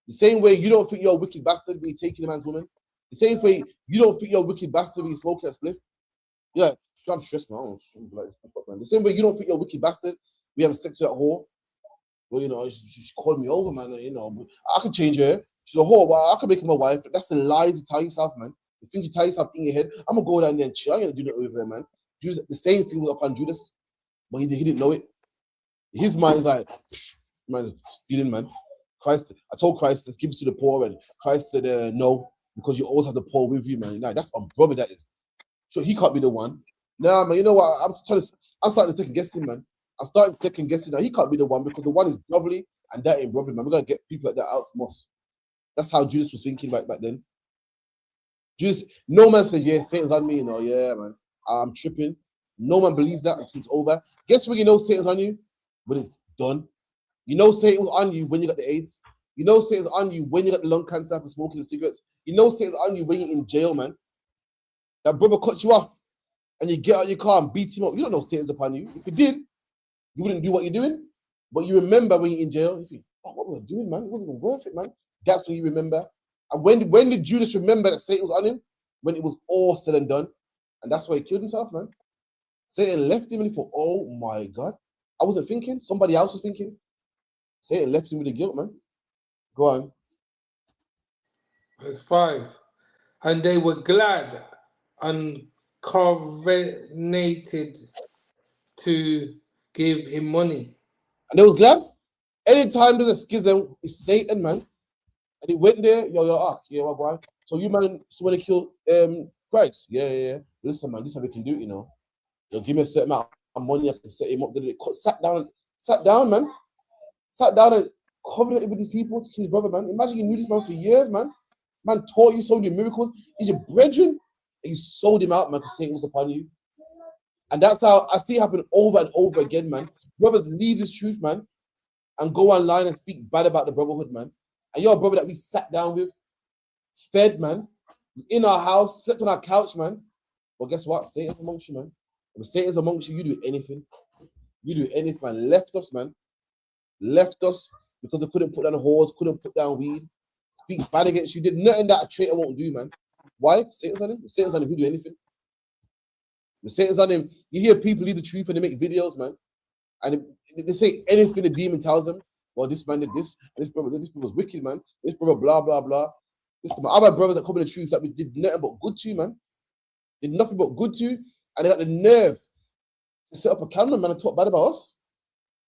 The same way you don't think you're a wicked bastard when you're taking a man's woman. The same way you don't think you're a wicked bastard when you're smoking a spliff. Yeah, I'm stressed now. The same way you don't think you're a wicked bastard we have sex with that whore. Well, she called me over, man. I could change her. She's a whore. Well, I could make her my wife. But that's a lie to tell yourself, man. The thing you tell yourself in your head, I'm gonna go down there and chill. I'm gonna do that with her, man. Judas, the same thing was upon Judas, but he didn't know it. His mind like, man, stealing, man. Christ, I told Christ to give it to the poor, and Christ said no, because you always have the poor with you, man. Nah, that's unbrother, that is. So he can't be the one. Nah, man, you know what? I'm starting to second guess him, man. I'm starting to second guess him now. He can't be the one because the one is brotherly and that ain't brotherly, man. We're gonna get people like that out from us. That's how Judas was thinking back then. Judas, no man says, yeah, Satan's on me, yeah, man. I'm tripping. No man believes that until it's over. Guess when you know Satan's on you? When it's done. You know Satan was on you when you got the AIDS. You know Satan's on you when you got the lung cancer for smoking cigarettes. You know Satan's on you when you're in jail, man. That brother cut you off and you get out of your car and beat him up. You don't know Satan's upon you. If you did, you wouldn't do what you're doing. But you remember when you're in jail, you think, oh, what was I doing, man? It wasn't even worth it, man. That's when you remember. And when did Judas remember that Satan was on him? When it was all said and done. And that's why he killed himself, man. Satan left him and he thought, oh my God. I wasn't thinking. Somebody else was thinking. Satan left him with the guilt, man. Go on. Verse 5. And they were glad and covenanted to give him money. And they was glad. Anytime there's a schism, it's Satan, man. And he went there, what, boy? So you, man, want to kill Christ? Yeah. Listen, man, this is how we can do it, You'll give me a certain amount of money, I can set him up. Sat down, man. Sat down and covenanted with these people to kill his brother, man. Imagine you knew this man for years, man. Man taught you so many miracles. He's your brethren. And you sold him out, man, because Satan was upon you. And that's how I see it happen over and over again, man. Brothers leave this truth, man, and go online and speak bad about the brotherhood, man. And you're a brother that we sat down with, fed, man, in our house, slept on our couch, man. Well, guess what? Satan's amongst you, man. When Satan's amongst you, you do anything. You do anything, man. Left us, man. Left us because they couldn't put down whores, couldn't put down weed, speak bad against you. Did nothing that a traitor won't do, man. Why? Satan's on him. Satan's on him. He'll do anything. The Satan's on him. You hear people leave the truth and they make videos, man. And they say anything the demon tells them. Well, this man did this, and this brother was wicked, man. This brother, blah, blah, blah. I've had brothers that come in the truth that we did nothing but good to, man. Did nothing but good to, and they got the nerve to set up a camera, man, and talk bad about us.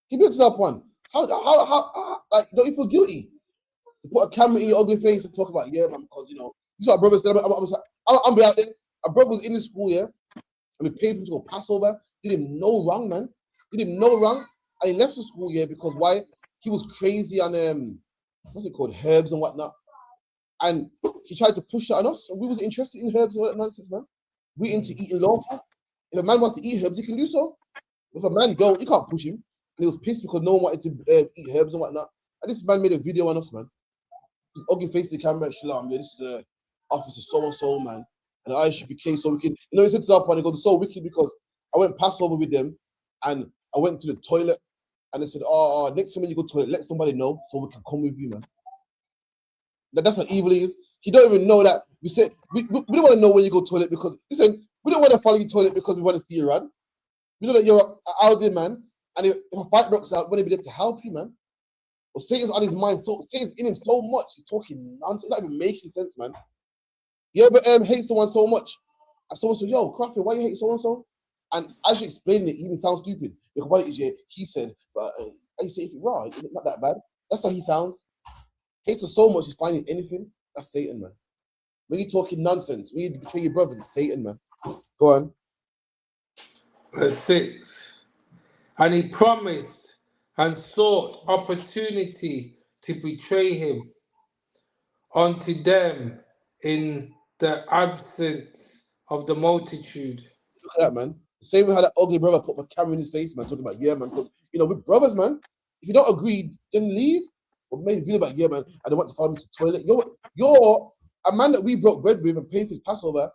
Give yourself one. How, like, don't you feel guilty? To put a camera in your ugly face and talk about, yeah, man, because, this is what brothers said. I'm be out there. A brother was in the school, yeah, and we paid him to go Passover. Did him no wrong, man. Did him no wrong. And he left the school, yeah, because why? He was crazy on, what's it called, herbs and whatnot. And he tried to push that on us. And we wasn't interested in herbs and all that nonsense, man. We into eating lawful. If a man wants to eat herbs, he can do so. If a man don't, you can't push him. And he was pissed because no one wanted to eat herbs and whatnot. And this man made a video on us, man. His ugly face to the camera, Shalom, yeah, this is the officer so-and-so, man. And the ISUPK so wicked. He said to our point, he goes, so wicked because I went Passover with them, and I went to the toilet, and they said, "Oh, next time when you go to the toilet, let somebody know so we can come with you, man." That's how evil he is. He don't even know that we said we don't want to know when you go to the toilet because listen, we don't want to follow your toilet because we want to see you run. We know that you're out there, man, and if a fight breaks out, we want to be there to help you, man. But Satan's on his mind, Satan's in him so much. He's talking nonsense, it's not even making sense, man. You ever hate someone so much? And someone said, "Yo, Crawford, why you hate so and so?" And as you explain it, he even sounds stupid. Because what it is, he said, but I say, if you're wrong, it's not that bad. That's how he sounds. Hates us so much, he's finding anything. That's Satan, man. When you're talking nonsense, when you betray your brothers, it's Satan, man. Go on. Verse 6. And he promised and sought opportunity to betray him unto them in the absence of the multitude. Look at that, man. The same way how that ugly brother put my camera in his face, man, talking about, yeah, man, because, we're brothers, man. If you don't agree, then leave. But made a video about, yeah, man, I don't want to follow me to the toilet. You're a man that we broke bread with and paid for his Passover.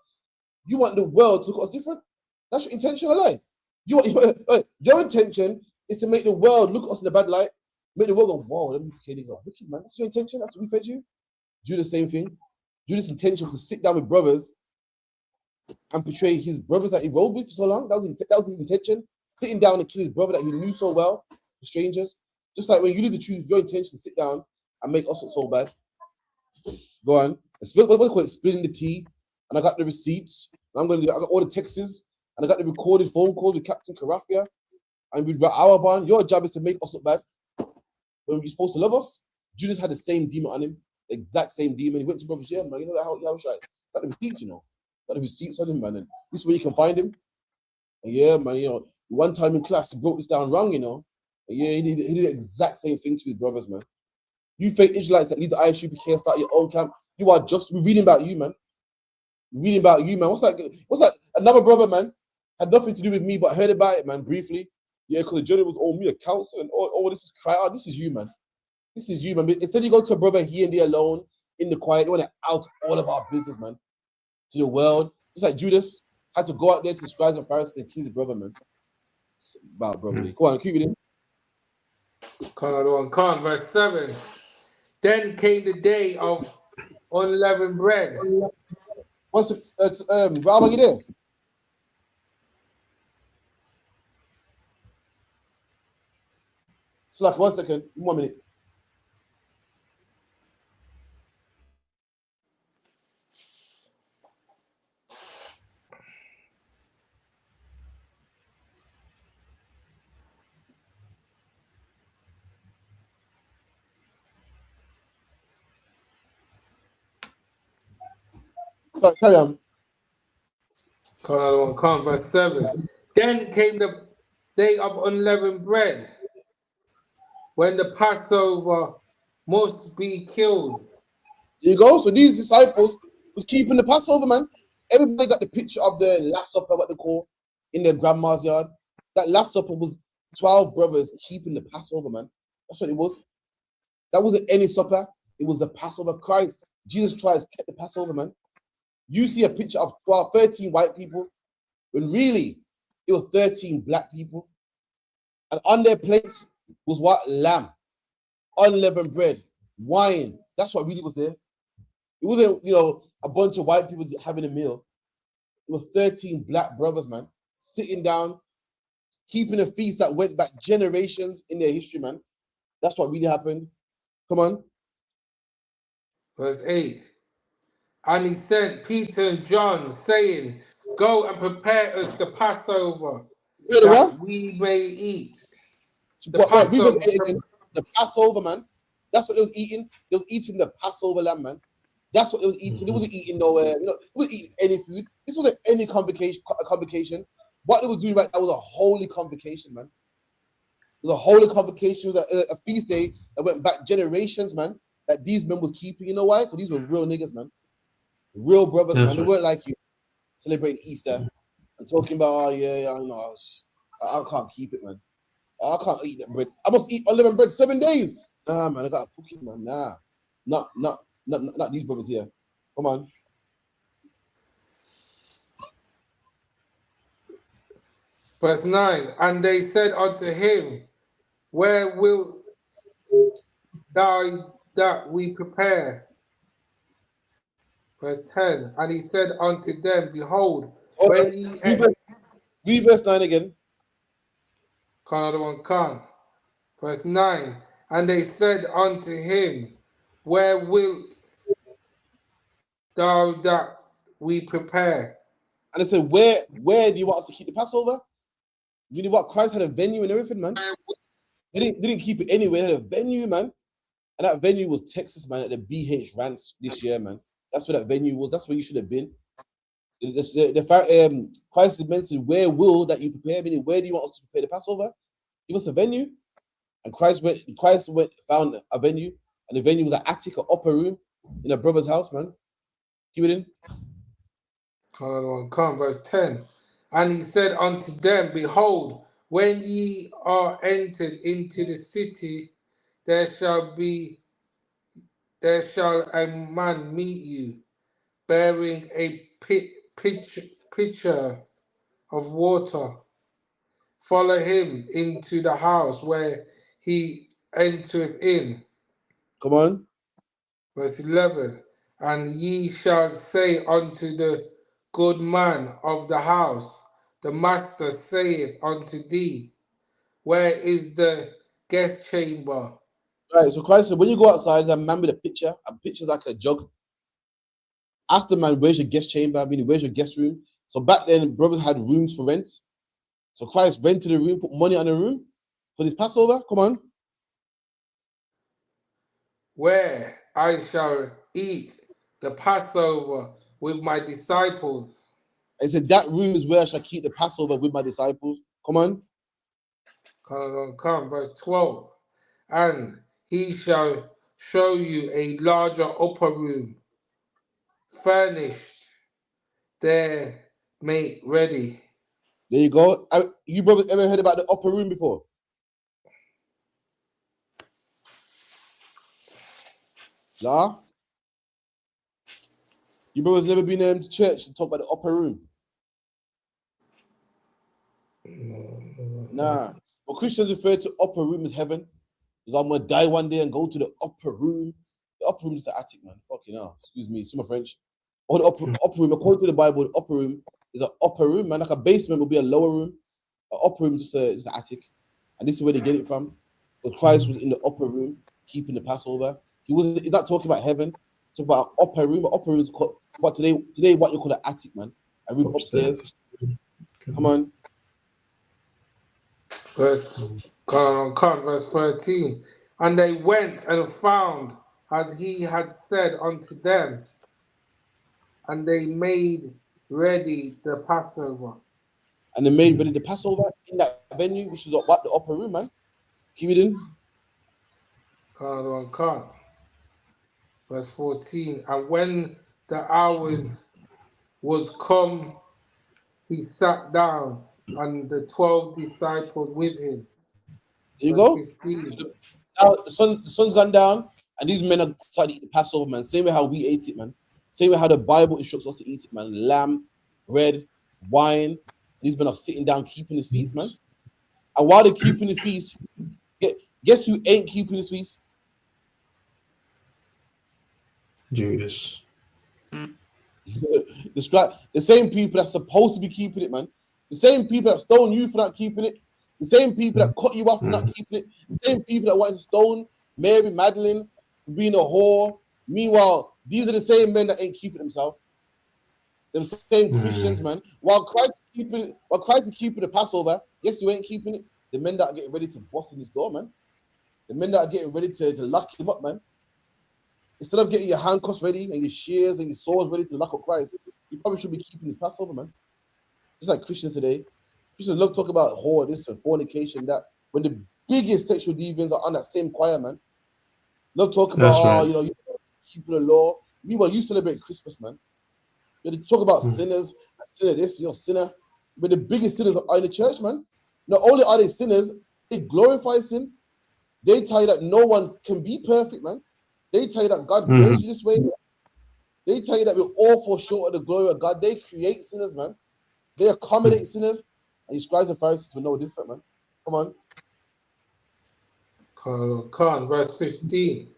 You want the world to look at us different? That's your intention, alive. Your intention is to make the world look at us in a bad light, make the world go, whoa, them niggas are wicked, man. That's your intention. That's what we fed you. Do the same thing. Judas' intention was to sit down with brothers and portray his brothers that he rode with for so long. That was his intention. Sitting down and kill his brother that he knew so well, strangers. Just like when you leave the truth, your intention is to sit down and make us look so bad. Go on. What do you call it? Spilling the tea. And I got the receipts. And I got all the texts. And I got the recorded phone call with Captain Karafia. And with Araban. Your job is to make us look bad. When you're supposed to love us, Judas had the same demon on him. The exact same demon. He went to brothers, yeah, man. You know that how was right. Got the receipts, Got the receipts on him, man. And this is where you can find him. And yeah, man, one time in class, he broke this down wrong, And yeah, he did the exact same thing to his brothers, man. You fake Israelites that leave the ISUPK and start your own camp, we're reading about you, man. Reading about you, man. What's that? Another brother, man, had nothing to do with me, but I heard about it, man, briefly. Yeah, because the journey was all me, a counsel, and all this is cry. Oh, this is you, man. This is you, man. Instead you go to a brother here and there alone, in the quiet, you want to out all of our business, man, to the world. Just like Judas had to go out there to the scribes and Pharisees and kill his brother, man. It's about brotherly. Go on, keep it in. Con, verse 7. Then came the day of unleavened bread. What's Rob, are you there? So like 1 second, 1 minute. So carry on. Con, verse 7. Then came the day of unleavened bread, when the Passover must be killed. There you go. So these disciples was keeping the Passover, man. Everybody got the picture of the Last Supper, what they call, in their grandma's yard. That Last Supper was 12 brothers keeping the Passover, man. That's what it was. That wasn't any supper. It was the Passover. Christ, Jesus Christ kept the Passover, man. You see a picture of 13 white people, when really it was 13 black people. And on their plates was what? Lamb, unleavened bread, wine. That's what really was there. It wasn't, a bunch of white people having a meal. It was 13 black brothers, man, sitting down, keeping a feast that went back generations in their history, man. That's what really happened. Come on. Verse 8. And he sent Peter and John, saying, Go and prepare us the Passover, that we may eat. The Passover, man. That's what they was eating. They was eating the Passover lamb, man. That's what they was eating. They wasn't eating nowhere. They wasn't eating any food. This wasn't any convocation. What they was doing right now was a holy convocation, man. It was a holy convocation. It was a feast day that went back generations, man, that these men were keeping. You know why? Because these were real niggas, man. Real brothers, man. They weren't like you celebrating Easter and talking about, I can't keep it, man. I can't eat that bread. I must eat unleavened bread 7 days. Nah, man, I got a cookie, man. Nah. Not these brothers here. Come on. Verse 9, and they said unto him, where wilt thou that we prepare? Verse 10, and he said unto them, behold, when ye... Read verse 9 again. Another one come. Verse 9, and they said unto him, where wilt thou that we prepare? And they said, where do you want us to keep the Passover? You know what? Christ had a venue and everything, man. They didn't keep it anywhere. They had a venue, man. And that venue was Texas, man, at the BH Rants this year, man. That's where that venue was. That's where you should have been. The fact Christ mentioned, where will that you prepare? Meaning, where do you want us to prepare the Passover? Give us a venue. And Christ went, found a venue, and the venue was an attic, an upper room in a brother's house, man. Keep it in. Come, verse 10. And he said unto them, behold, when ye are entered into the city, there shall a man meet you, bearing a pitcher of water. Follow him into the house where he entereth in. Come on. Verse 11. And ye shall say unto the good man of the house, the master saith unto thee, where is the guest chamber? Right, so Christ said, when you go outside, there's a man with a pitcher like a jug. Ask the man, where's your guest chamber? I mean, where's your guest room? So back then, brothers had rooms for rent. So Christ rented a room, put money on the room for this Passover. Come on. Where I shall eat the Passover with my disciples. I said, that room is where I shall keep the Passover with my disciples. Come on. Come, verse 12. And he shall show you a larger upper room, furnished, there made ready. There you go. You brothers ever heard about the upper room before? Nah? You brothers never been to church and talk about the upper room? Nah. But Christians refer to upper room as heaven. Because I'm going to die one day and go to the upper room. The upper room is the attic, man. Fucking hell. Excuse me. Excuse my French. Or the upper room, according to the Bible, the upper room is an upper room, man. Like a basement would be a lower room. An upper room is just an attic. And this is where they get it from. But Christ was in the upper room, keeping the Passover. He's not talking about heaven. He's talking about upper room. An upper room is called, but today what you call an attic, man. A room upstairs. Come on. Verse 13. And they went and found as he had said unto them, and they made ready the Passover. And they made ready the Passover in that venue, which is what the upper room, man. Keep it in. Verse 14. And when the hours was come, he sat down, and the 12 disciples with him. There you go. 15. Now the sun's gone down, and these men are starting to eat the Passover, man. Same way how we ate it, man. Same way how the Bible instructs us to eat it, man. Lamb, bread, wine. These men are sitting down, keeping his feast, man. And while they're keeping his feast, guess who ain't keeping his feast? Judas. The same people that's supposed to be keeping it, man. The same people that stone you for not keeping it. The same people that cut you off for not keeping it. The same people that want to stone Mary Magdalene for being a whore. Meanwhile, these are the same men that ain't keeping themselves. Them same Christians, man. While Christ is keeping the Passover, yes, you ain't keeping it. The men that are getting ready to bust in his door, man. The men that are getting ready to lock him up, man. Instead of getting your handcuffs ready and your shears and your swords ready to lock up Christ, you probably should be keeping his Passover, man. Just like Christians today. Christians love talk about whore, this and fornication, that. When the biggest sexual deviants are on that same choir, man. Love talking about, you keeping the law. Meanwhile, you celebrate Christmas, man. You talk about sinners, sinner this, sinner. But the biggest sinners are in the church, man. Not only are they sinners, they glorify sin. They tell you that no one can be perfect, man. They tell you that God made you this way. They tell you that we're all fall short of the glory of God. They create sinners, man. They accommodate sinners. And your scribes and Pharisees were no different, man. Come on. Verse 15.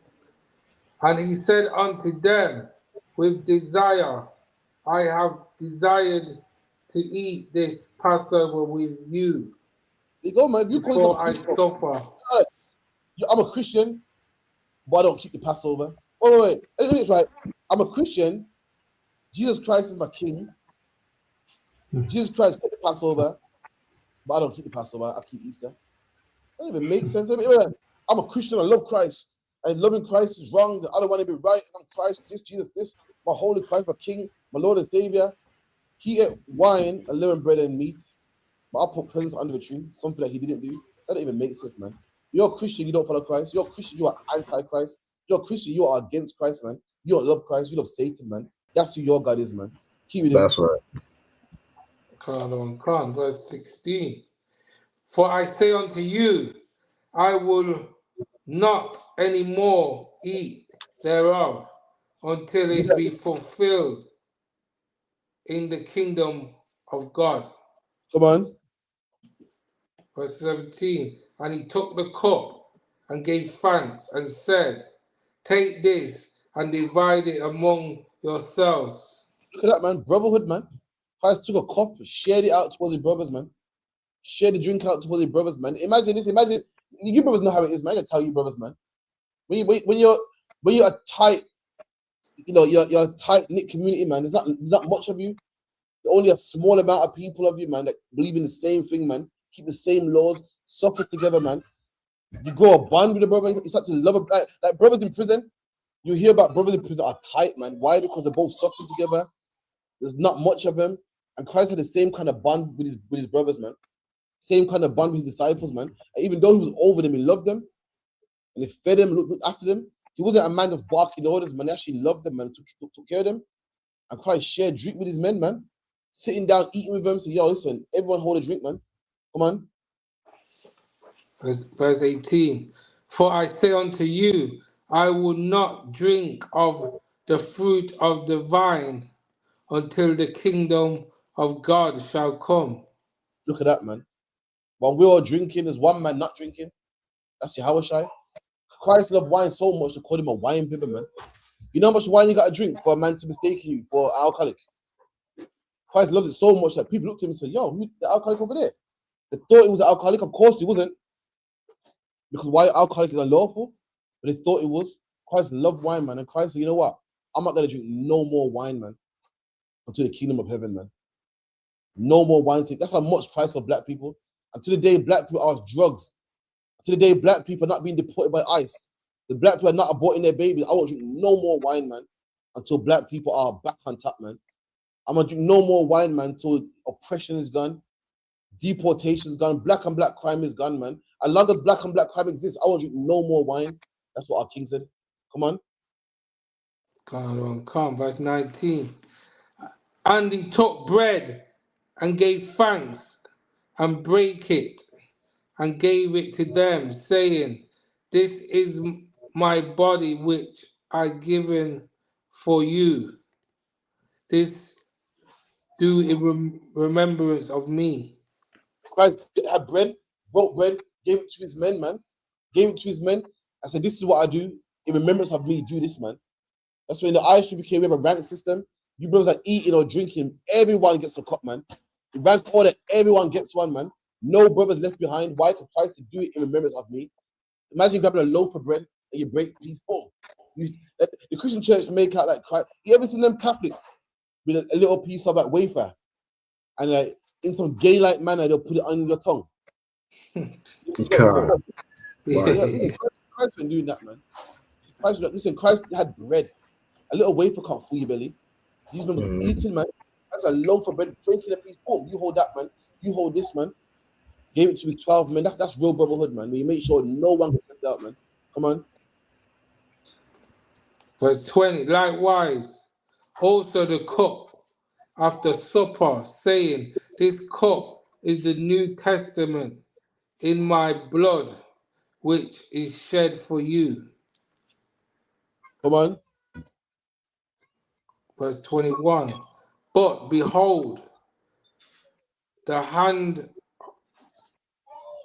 And he said unto them, with desire, I have desired to eat this Passover with you. There you go, man. If you call before I suffer. I'm a Christian, but I don't keep the Passover. Wait. It's right. I'm a Christian. Jesus Christ is my king. Jesus Christ kept the Passover, but I don't keep the Passover. I keep Easter. That doesn't even make sense. I'm a Christian. I love Christ. And loving Christ is wrong. I don't want to be right. I'm Christ, this, Jesus, this. My holy Christ, my King, my Lord and Savior. He ate wine, unleavened bread, and meat. But I put presents under the tree, something that he didn't do. That don't even make sense, man. You're a Christian, you don't follow Christ. You're a Christian, you are anti-Christ. You're a Christian, you are against Christ, man. You don't love Christ, you love Satan, man. That's who your God is, man. Keep it in. That's right. Verse 16. For I say unto you, I will not any more eat thereof until it be fulfilled in the kingdom of God. Come on. Verse 17. And he took the cup and gave thanks and said, take this and divide it among yourselves. Look at that, man. Brotherhood, man. Christ took a cup, shared it out towards his brothers, man. Share the drink out towards his brothers, man. Imagine this. Imagine you brothers know how it is, man. I can tell you, brothers, man. When you're a tight, you're a tight knit community, man. There's not much of you. Only a small amount of people of you, man, that believe in the same thing, man. Keep the same laws, suffer together, man. You grow a bond with the brother. You start to love like brothers in prison. You hear about brothers in prison are tight, man. Why? Because they're both suffering together. There's not much of them, and Christ had the same kind of bond with his brothers, man. Same kind of bond with his disciples, man. And even though he was over them, he loved them, and he fed them, looked after them. He wasn't a man that's barking orders, man. He actually loved them, man. Took care of them. And Christ shared drink with his men, man. Sitting down, eating with them. So, yo, listen, everyone hold a drink, man. Come on. Verse 18. For I say unto you, I will not drink of the fruit of the vine until the kingdom of God shall come. Look at that, man. While we're all drinking, there's one man not drinking. That's Yahushai. Christ loved wine so much to call him a wine bibber, man. You know how much wine you got to drink for a man to mistake you for alcoholic? Christ loves it so much that people looked at him and said, yo, who's the alcoholic over there? They thought it was an alcoholic. Of course he wasn't. Because why alcoholic is unlawful? But they thought it was. Christ loved wine, man. And Christ said, you know what? I'm not going to drink no more wine, man, until the kingdom of heaven, man. No more wine. That's how much Christ loved black people. Until the day black people are drugs. Until the day black people are not being deported by ICE. The black people are not aborting their babies. I won't drink no more wine, man, until black people are back on top, man. I'm going to drink no more wine, man, until oppression is gone. Deportation is gone. Black on black crime is gone, man. As long as black on black crime exists, I won't drink no more wine. That's what our king said. Come on. Come, verse 19. And he took bread and gave thanks and brake it and gave it to them, saying, this is my body which I given for you. This do in remembrance of me. Christ had bread, broke bread, gave it to his men, man. Gave it to his men. I said, this is what I do. In remembrance of me, do this, man. That's when the ISUPK, we have a rank system. You brothers are eating or drinking, everyone gets a cup, man. The rank order, everyone gets one, man. No brothers left behind. Why? Because Christ to do it in remembrance of me. Imagine grabbing a loaf of bread and you break a piece, boom. The Christian church make out like Christ. You ever seen them Catholics with a little piece of like wafer, and like in some gay-like manner they'll put it on your tongue. God. Christ been doing that, man. Christ had bread. A little wafer can't fool your belly. These men was eating, man. That's a loaf of bread, breaking a piece. Boom, you hold that, man. You hold this, man. Gave it to his 12 men. That's real brotherhood, man. We make sure no one gets left out, man. Come on. Verse 20. Likewise, also the cup after supper, saying, this cup is the New Testament in my blood, which is shed for you. Come on. Verse 21. But behold, the hand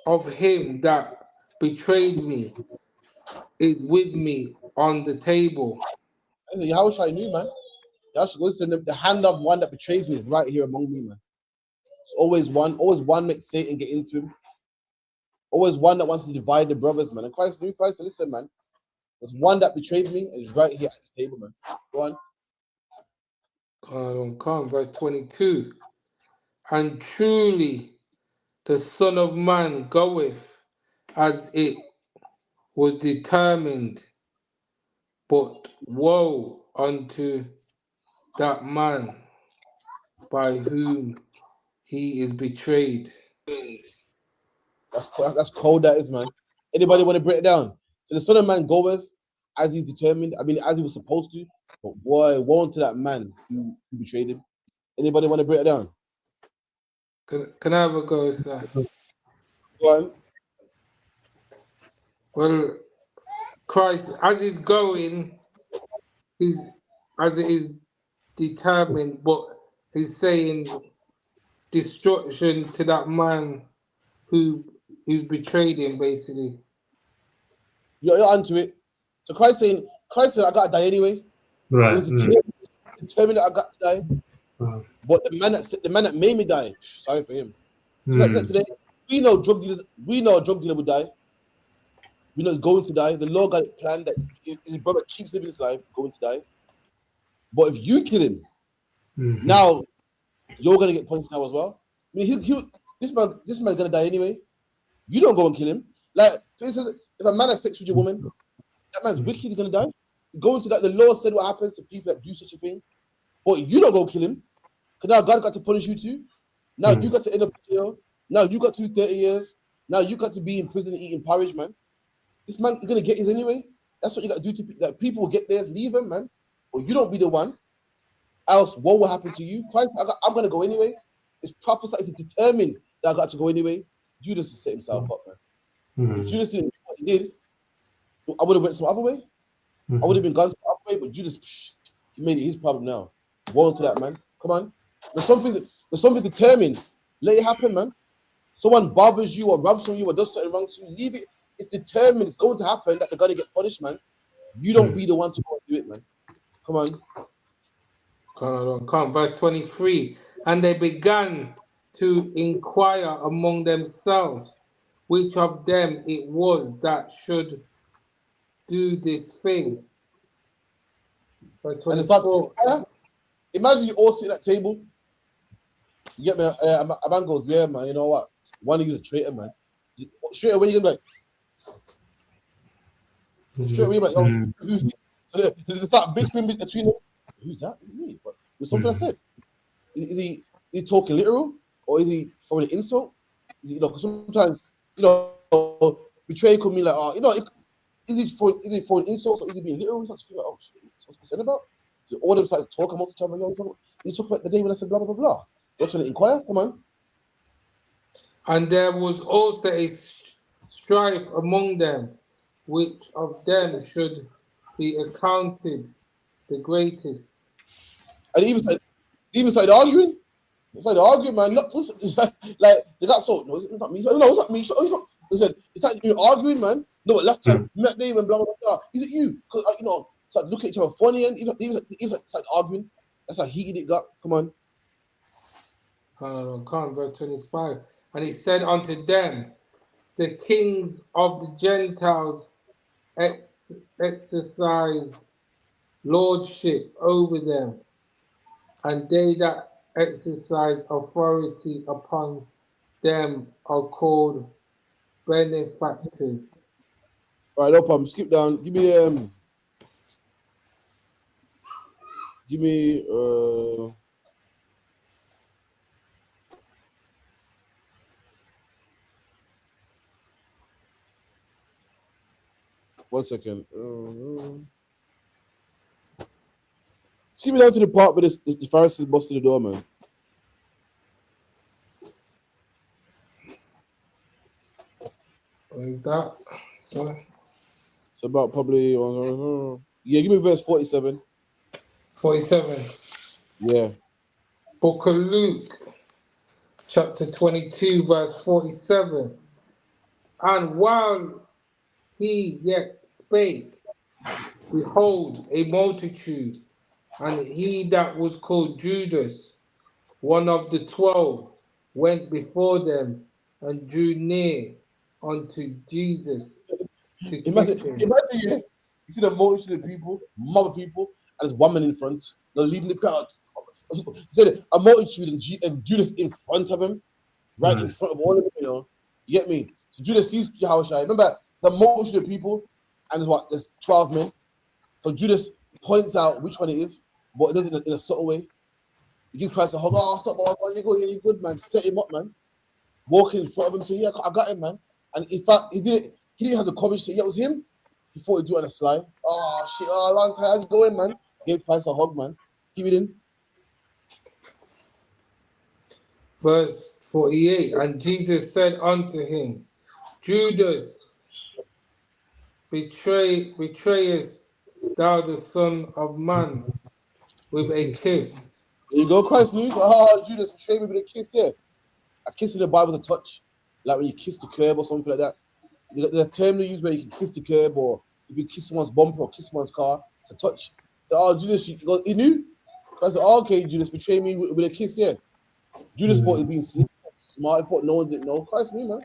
of him that betrayed me is with me on the table. Yahushua knew, man. Yahushua goes to the hand of one that betrays me is right here among me, man. It's always one makes Satan get into him. Always one that wants to divide the brothers, man. And Christ knew, Christ, listen, man. There's one that betrayed me and is right here at this table, man. Go on. Come, verse 22. And truly the Son of Man goeth as it was determined, but woe unto that man by whom he is betrayed. That's cold, that is, man. Anybody want to break it down? So the Son of Man goes as he's determined, as he was supposed to, but boy, woe to that man who betrayed him. Anybody want to break it down? Can I have a go, sir? Go on. Well, Christ, as he's going, as it is determined, but he's saying destruction to that man who's betrayed him, basically. You're onto it. So Christ saying, I gotta die anyway. Right. It was determined that I got to die. But the man that made me die, sorry for him. Like today, we know drug dealers will die. We know he's going to die. The Lord got it planned that if his brother keeps living his life, going to die. But if you kill him, now you're gonna get punished now as well. I mean, this man's gonna die anyway. You don't go and kill him. Like, for instance, if a man has sex with your woman, that man's wicked, he's gonna die. Going to that, the Lord said what happens to people that do such a thing. But you don't go kill him. Because now God got to punish you too. Now you got to end up in jail. Now you got to do 30 years. Now you got to be in prison eating porridge, man. This man is gonna get his anyway. That's what you got to do to that. People will get theirs, leave him, man. Or you don't be the one. Else, what will happen to you? Christ, I'm gonna go anyway. It's prophesied to determine that I got to go anyway. Judas has set himself up, man. If Judas didn't do what he did, I would have went some other way. I would have been gone some other way, but Judas, he made it his problem now. Woe to that, man. Come on. There's something determined. Let it happen, man. Someone bothers you or robs from you or does something wrong to you, leave it. It's determined. It's going to happen that they're going to get punished, man. You don't be the one to go and do it, man. Come on. Come. Verse 23. And they began to inquire among themselves which of them it was that should do this thing. Verse 24. Imagine you all sit at that table. You get me? A man goes, yeah, man, you know what? One of you is a traitor, man. Straight away, you're like, who's this? So there's that big thing between them. Who's that? Me. But there's something I said. Is he talking literal or is he throwing an insult? You know, because sometimes, you know, betrayal could mean like, is he throwing insults or is he being literal? You start to feel like, oh shit, what's he saying about? So all of them start talking amongst each other. He's talking about the day when I said blah blah blah blah. You're trying to inquire? Come on. And there was also a strife among them, which of them should be accounted the greatest. And even started arguing. It's like the arguing, man. It's like they got so. No, it's not me. No, it's not me. They said it's like you're arguing, man. No, last time that day when blah blah blah. Is it you? Because it's like looking at each other funny and even it's like arguing. That's how heated it got. Come on. Come, verse 25. And he said unto them, the kings of the Gentiles exercise lordship over them, and they that exercise authority upon them are called benefactors. All right, no problem. Skip down. Give me 1 second. Skip me down to the part where the Pharisees busted the door, man. What is that? Sorry. It's about probably give me verse 47. 47. Yeah. Book of Luke, chapter 22, verse 47. And while he yet spake, behold, a multitude, and he that was called Judas, one of the 12, went before them and drew near unto Jesus to kiss him. Imagine, yeah, you see the multitude of people, mob of people, and there's one man in front. They're leading the crowd. He said a multitude and Judas in front of him, right in front of all of them, you know. You get me? So Judas sees Yahushua. Remember, the multitude of people, and there's 12 men. So Judas points out which one it is, but it does it in a subtle way. He gives Christ a hug. Oh, stop, you're good, man. Set him up, man. Walking in front of him, so yeah, I got him, man. And in fact, he didn't have the courage to say, yeah, it was him. He thought he'd do it on a slide. Oh, shit, long time. How's it going, man? Gave Christ a hug, man. Keep it in. Verse 48, and Jesus said unto him, Judas, betrayest thou the Son of Man with a kiss? There you go, Christ news. Oh, Judas betrayed me with a kiss here. A kiss in the Bible is a touch. Like when you kiss the curb or something like that. There's a term they use where you can kiss the curb, or if you kiss someone's bumper or kiss someone's car, it's a touch. So, oh, Judas, he knew. Christ said, oh, okay, Judas betrayed me with a kiss here. Judas thought he'd been smart. He thought no one didn't know. Christ knew, man.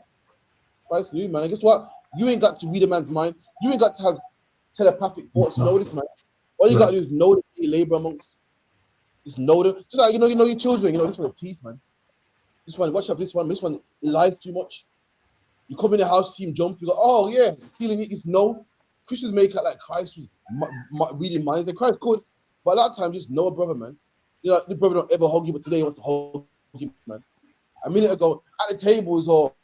Christ knew, man. And guess what? You ain't got to read a man's mind. You ain't got to have telepathic thoughts to know this, man. All you got to do is know that you labor amongst. Just know them. Just like, you know your children. You know, this one, the teeth, man. This one, watch out for this one. This one lies too much. You come in the house, see him jump. You go, oh, yeah. Feeling it is no. Christians make it like Christ was reading minds. And Christ could. But a lot of times, just know a brother, man. You know, the brother don't ever hug you, but today he wants to hug you, man. A minute ago, at the table, is all,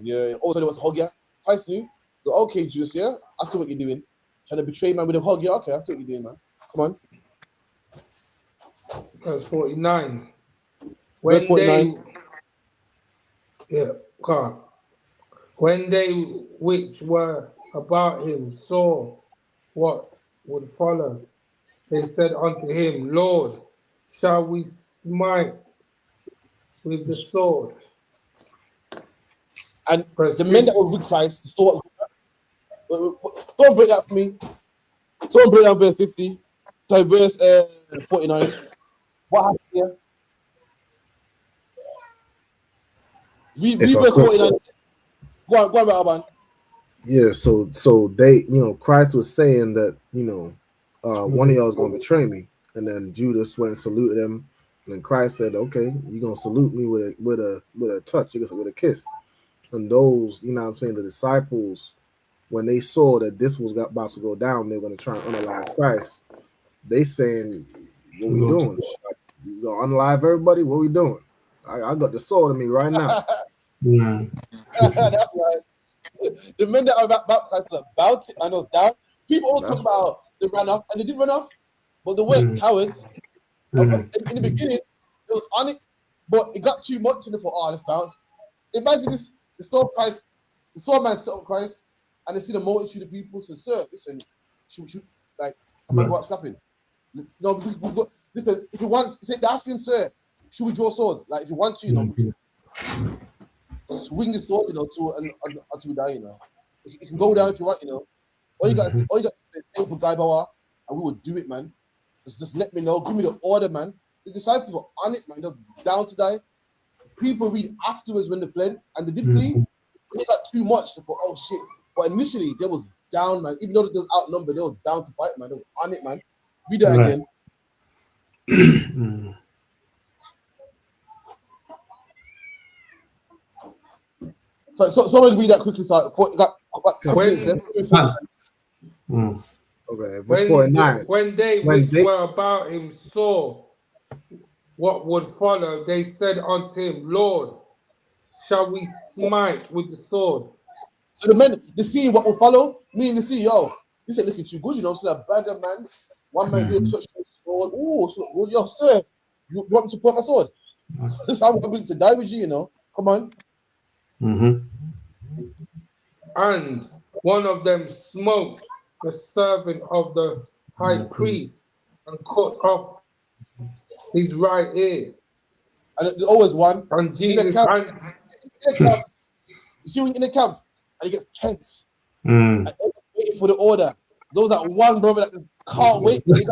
yeah, all of a sudden he wants to hug you. Christ knew. Go, okay, Judas, yeah, I see what you're doing. Trying to betray man with a hug, yeah, okay, I see what you're doing, man. Come on. Verse 49. Verse 49. When they which were about him saw what would follow, they said unto him, Lord, shall we smite with the sword? And the men that were with Christ saw what. Don't break that for me. Someone break down verse 50. So verse 49. What happened here? Read verse 49. Go on, Alban. Yeah, so they, Christ was saying that, one of y'all is going to betray me. And then Judas went and saluted him. And then Christ said, okay, you're going to salute me with a touch, with a kiss. And those, the disciples, when they saw that this was about to go down, they were going to try and unalive Christ. They saying, what we doing? You going to unalive everybody? What we doing? I got the sword in me right now. That's right. The men that are baptized are about it and was down. People all talk about they ran off, and they didn't run off, but they weren't cowards. In the beginning, it was on it, but it got too much, and they thought, let's bounce. Imagine this: the soul Christ, the soul man set up Christ, and they see the multitude of people. So, sir, listen, should like, come on, go out slapping. No, listen, if you want, they're asking, sir, should we draw swords? Like, if you want to, swing the sword, until we die, It can go down if you want, All you got to take a guy power, and we will do it, man. Just let me know. Give me the order, man. The disciples were on it, man. They're down to die. People read afterwards when they fled, and they did flee. When they got too much, they thought, oh shit. But initially, they was down, man. Even though they was outnumbered, they were down to fight, man. They were on it, man. Read that again. So someone read that quickly. So Okay, verse 49. When they were about him saw what would follow, they said unto him, Lord, shall we smite with the sword? So the men, they see what will follow. Me and they see, yo, this ain't looking too good, So that bagger man, one man here touched the sword. Oh, so, yo, sir, you want me to put my sword? This is how I'm willing to die with you, Come on. And one of them smote the servant of the high priest and cut off his right ear. And there's always one. And Jesus You see when you're in the camp and he gets tense Mm. and waiting for the order. Those that one brother that just can't wait. Man.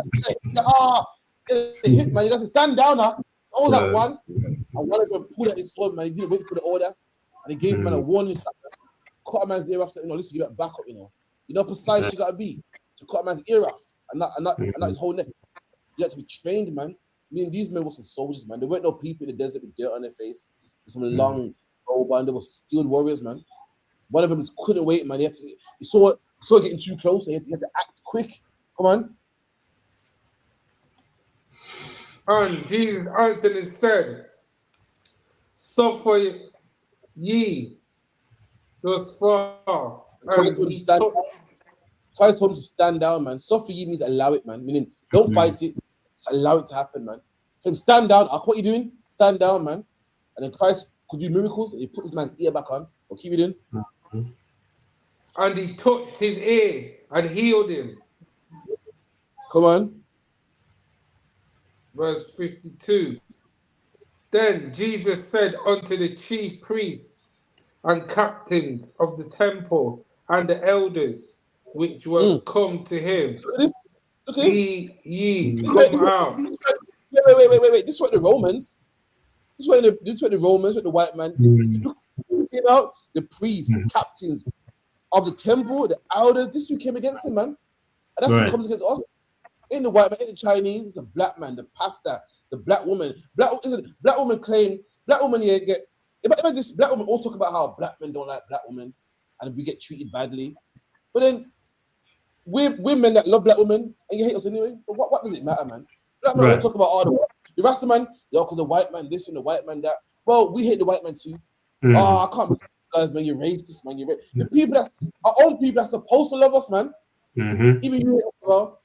Hit man. You got to stand down now. All that one. And one of them pulled at his sword, man. He didn't wait for the order, and he gave man a warning shot. Cut a man's ear off. Listen, you got back up. You know precise you gotta be to cut a man's ear off, and not his whole neck. You have to be trained, man. I mean, these men were some soldiers, man. There weren't no people in the desert with dirt on their face, with some long robe, and they were skilled warriors, man. One of them just couldn't wait, man. He saw it getting too close, so he had to act quick. Come on. And Jesus answered and said, suffer ye thus far. Christ told him to stand down, man. Suffer ye means allow it, man. Meaning, don't fight it, allow it to happen, man. So stand down. What are you doing? Stand down, man. And then Christ could do miracles, and he put his man's ear back on. Or keep it in. And he touched his ear and healed him. Come on. Verse 52. Then Jesus said unto the chief priests and captains of the temple and the elders which were come to him, be ye come out. Wait. This is what the Romans. This is what the Romans, what the white man. Look who came out. The priests, captains of the temple, the elders. This who came against him, man. And that's who comes against us. In the white man, in the Chinese, the black man, the pastor, the black woman. Black woman claim. Black woman here get. Imagine this. Black woman all talk about how black men don't like black women, and we get treated badly. But then we're men that love black women, and you hate us anyway. So what does it matter, man? Black men don't talk about all the Rasta man, because the white man this and the white man that. Well, we hate the white man too. I can't believe you guys, man. You're racist, man. The people that our own people that's supposed to love us, man. Even you, bro.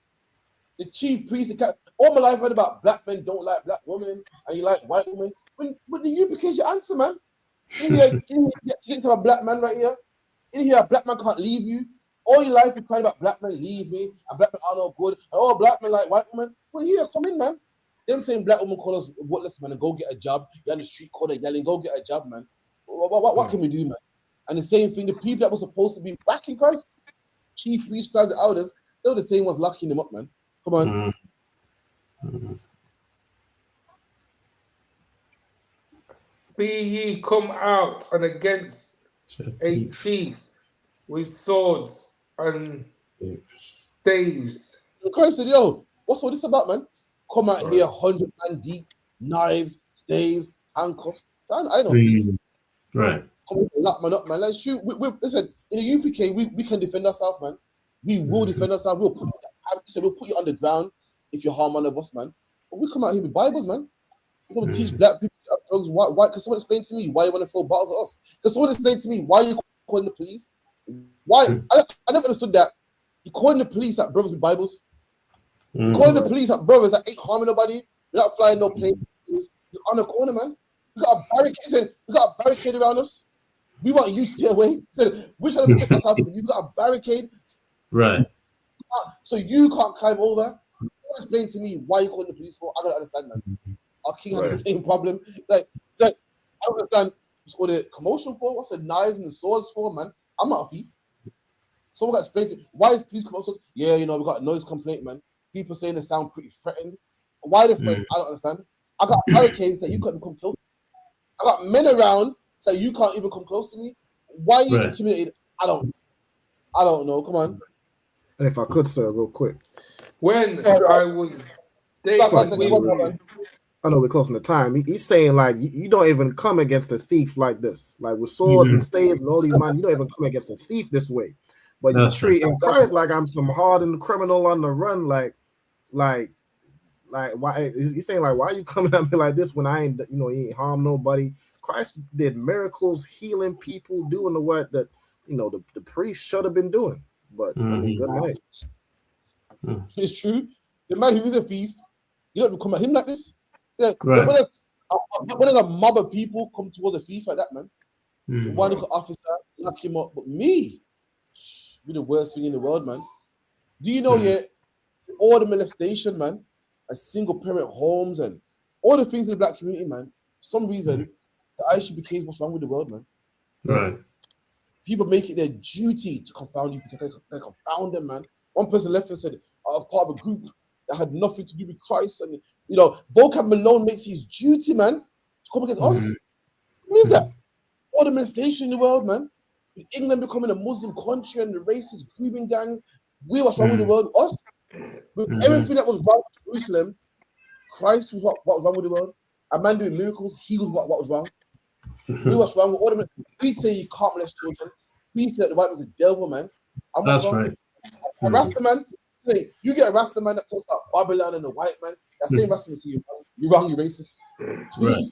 The chief priest, all my life I heard about black men don't like black women, and you like white women. But the UPK is your answer, man. You get to a black man right here. In here, a black man can't leave you. All your life you crying about black men leave me, and black men are no good, and all black men like white women. Well, here, come in, man. Them saying black women call us worthless, man, and go get a job. You're on the street corner yelling, go get a job, man. What can we do, man? And the same thing, the people that were supposed to be backing Christ, chief priests, Christ, and elders, they were the same ones locking them up, man. Come on. Be ye come out and against a chief with swords and staves. Christ said, yo, what's all this about, man? Come out here, 100 man deep, knives, staves, handcuffs. So I don't Right. Come on, lock man up, man. Let's shoot. Listen, in the UPK, we can defend ourselves, man. We will defend ourselves. We'll put you on the ground if you harm one of us, man. But we come out here with Bibles, man. We're going to teach black people drugs. Why? Because someone explain to me why you want to throw bottles at us. Because someone explain to me why you calling the police. Why? I never understood that. You calling the police at brothers with Bibles. You calling the police at brothers that ain't harming nobody. You're not flying no plane. You're on the corner, man. We got a barricade around us. We want you to stay away. We're trying to protect ourselves. You got a barricade. Right. So you can't climb over. Explain to me why you calling the police for. I don't understand, man. Our king has the same problem. Like I don't understand what the commotion for. What's the knives and the swords for, man? I'm not a thief. Someone got to explain to me, why is police coming to us? Yeah, we got a noise complaint, man. People saying they sound pretty threatened. Why the threat? I don't understand. I got barricades that you can't come close. I got men around so you can't even come close to me. Why are you intimidated? I don't know. Come on. And if I could, sir, real quick. When I was I know we're close on the time. He's saying like you don't even come against a thief like this, like with swords and staves and all these man. You don't even come against a thief this way, but you treat him like I'm some hardened criminal on the run. Like why? He's saying like, why are you coming at me like this when I ain't, he ain't harm nobody. Christ did miracles, healing people, doing the work that the priest should have been doing. But good night. It's true. The man who is a thief, you don't come at him like this. Yeah, right. When there's a mob of people come towards a thief like that, man, one officer lock him up. But me, be the worst thing in the world, man. Do you know all the molestation, man, and single parent homes and all the things in the black community, man? For some reason, the ISUPK is what's wrong with the world, man. Right. people make it their duty to confound you. They confound them, man. One person left and said, I was part of a group that had nothing to do with Christ. And, you know, Vocab Malone makes his duty, man, to come against us. Look at that. All the manifestation in the world, man. With England becoming a Muslim country and the racist grooming gangs, what's wrong with the world? Us. With everything that was wrong with Jerusalem, Christ was what was wrong with the world. A man doing miracles, he was what was wrong. What's wrong with all the we say you can't molest children. We say that the white man's a devil, man. That's right. A Rasta man, you get a Rasta man that talks about Babylon and the white man. That same Rasta man say you're wrong, you're racist. Right.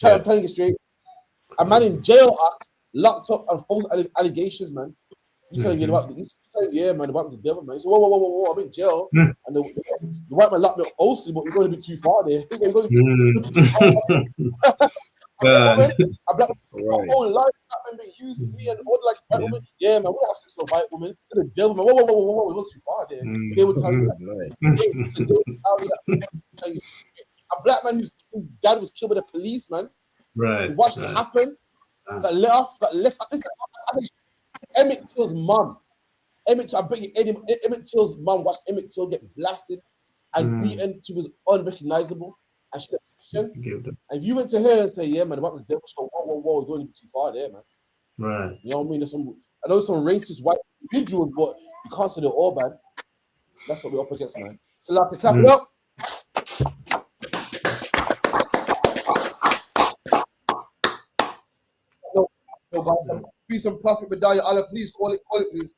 I'm telling you straight. A man in jail locked up on false allegations, man. You telling me yeah, man, the white man's a devil, man. So whoa, I'm in jail, and the white man locked me up falsely, but we're going a bit too far there. A black whole life, black man being used me and all like white woman. Yeah, man, we have sex with a white woman. They're the devil, man. Whoa, we're going too far there. They would tell you that. A black man whose dad was killed by the police, man. Right. Watched it happen. Got let off. Got left. Emmett Till's mom. Emmett Till's mom watched Emmett Till get blasted and beaten to his unrecognizable. And she and if you went to her and say, yeah, man, the white was devil, so whoa, you're going too far there, man. Right. You know what I mean? I know some racist white individuals, but you can't say they're all bad. That's what we're up against, man. So like, clap it up. No, God, peace and prophet, Medaya Allah, please call it, please.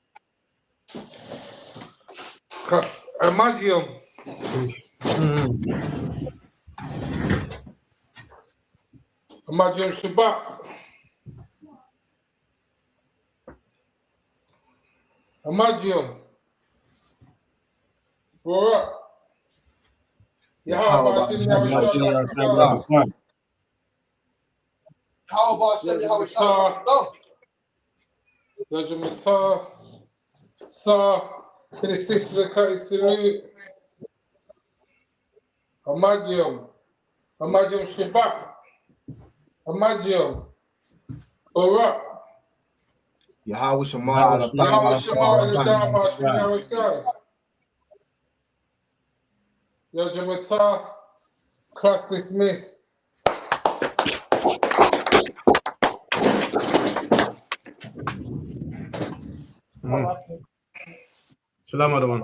Imagine. Imagine Shabbat. Imagine. What? How about the sisters of Christ salute. Imagine Shabbat. Imagine. Alright. Yahweh Shema. Yo, Jamata, class dismissed. Shalom, everyone.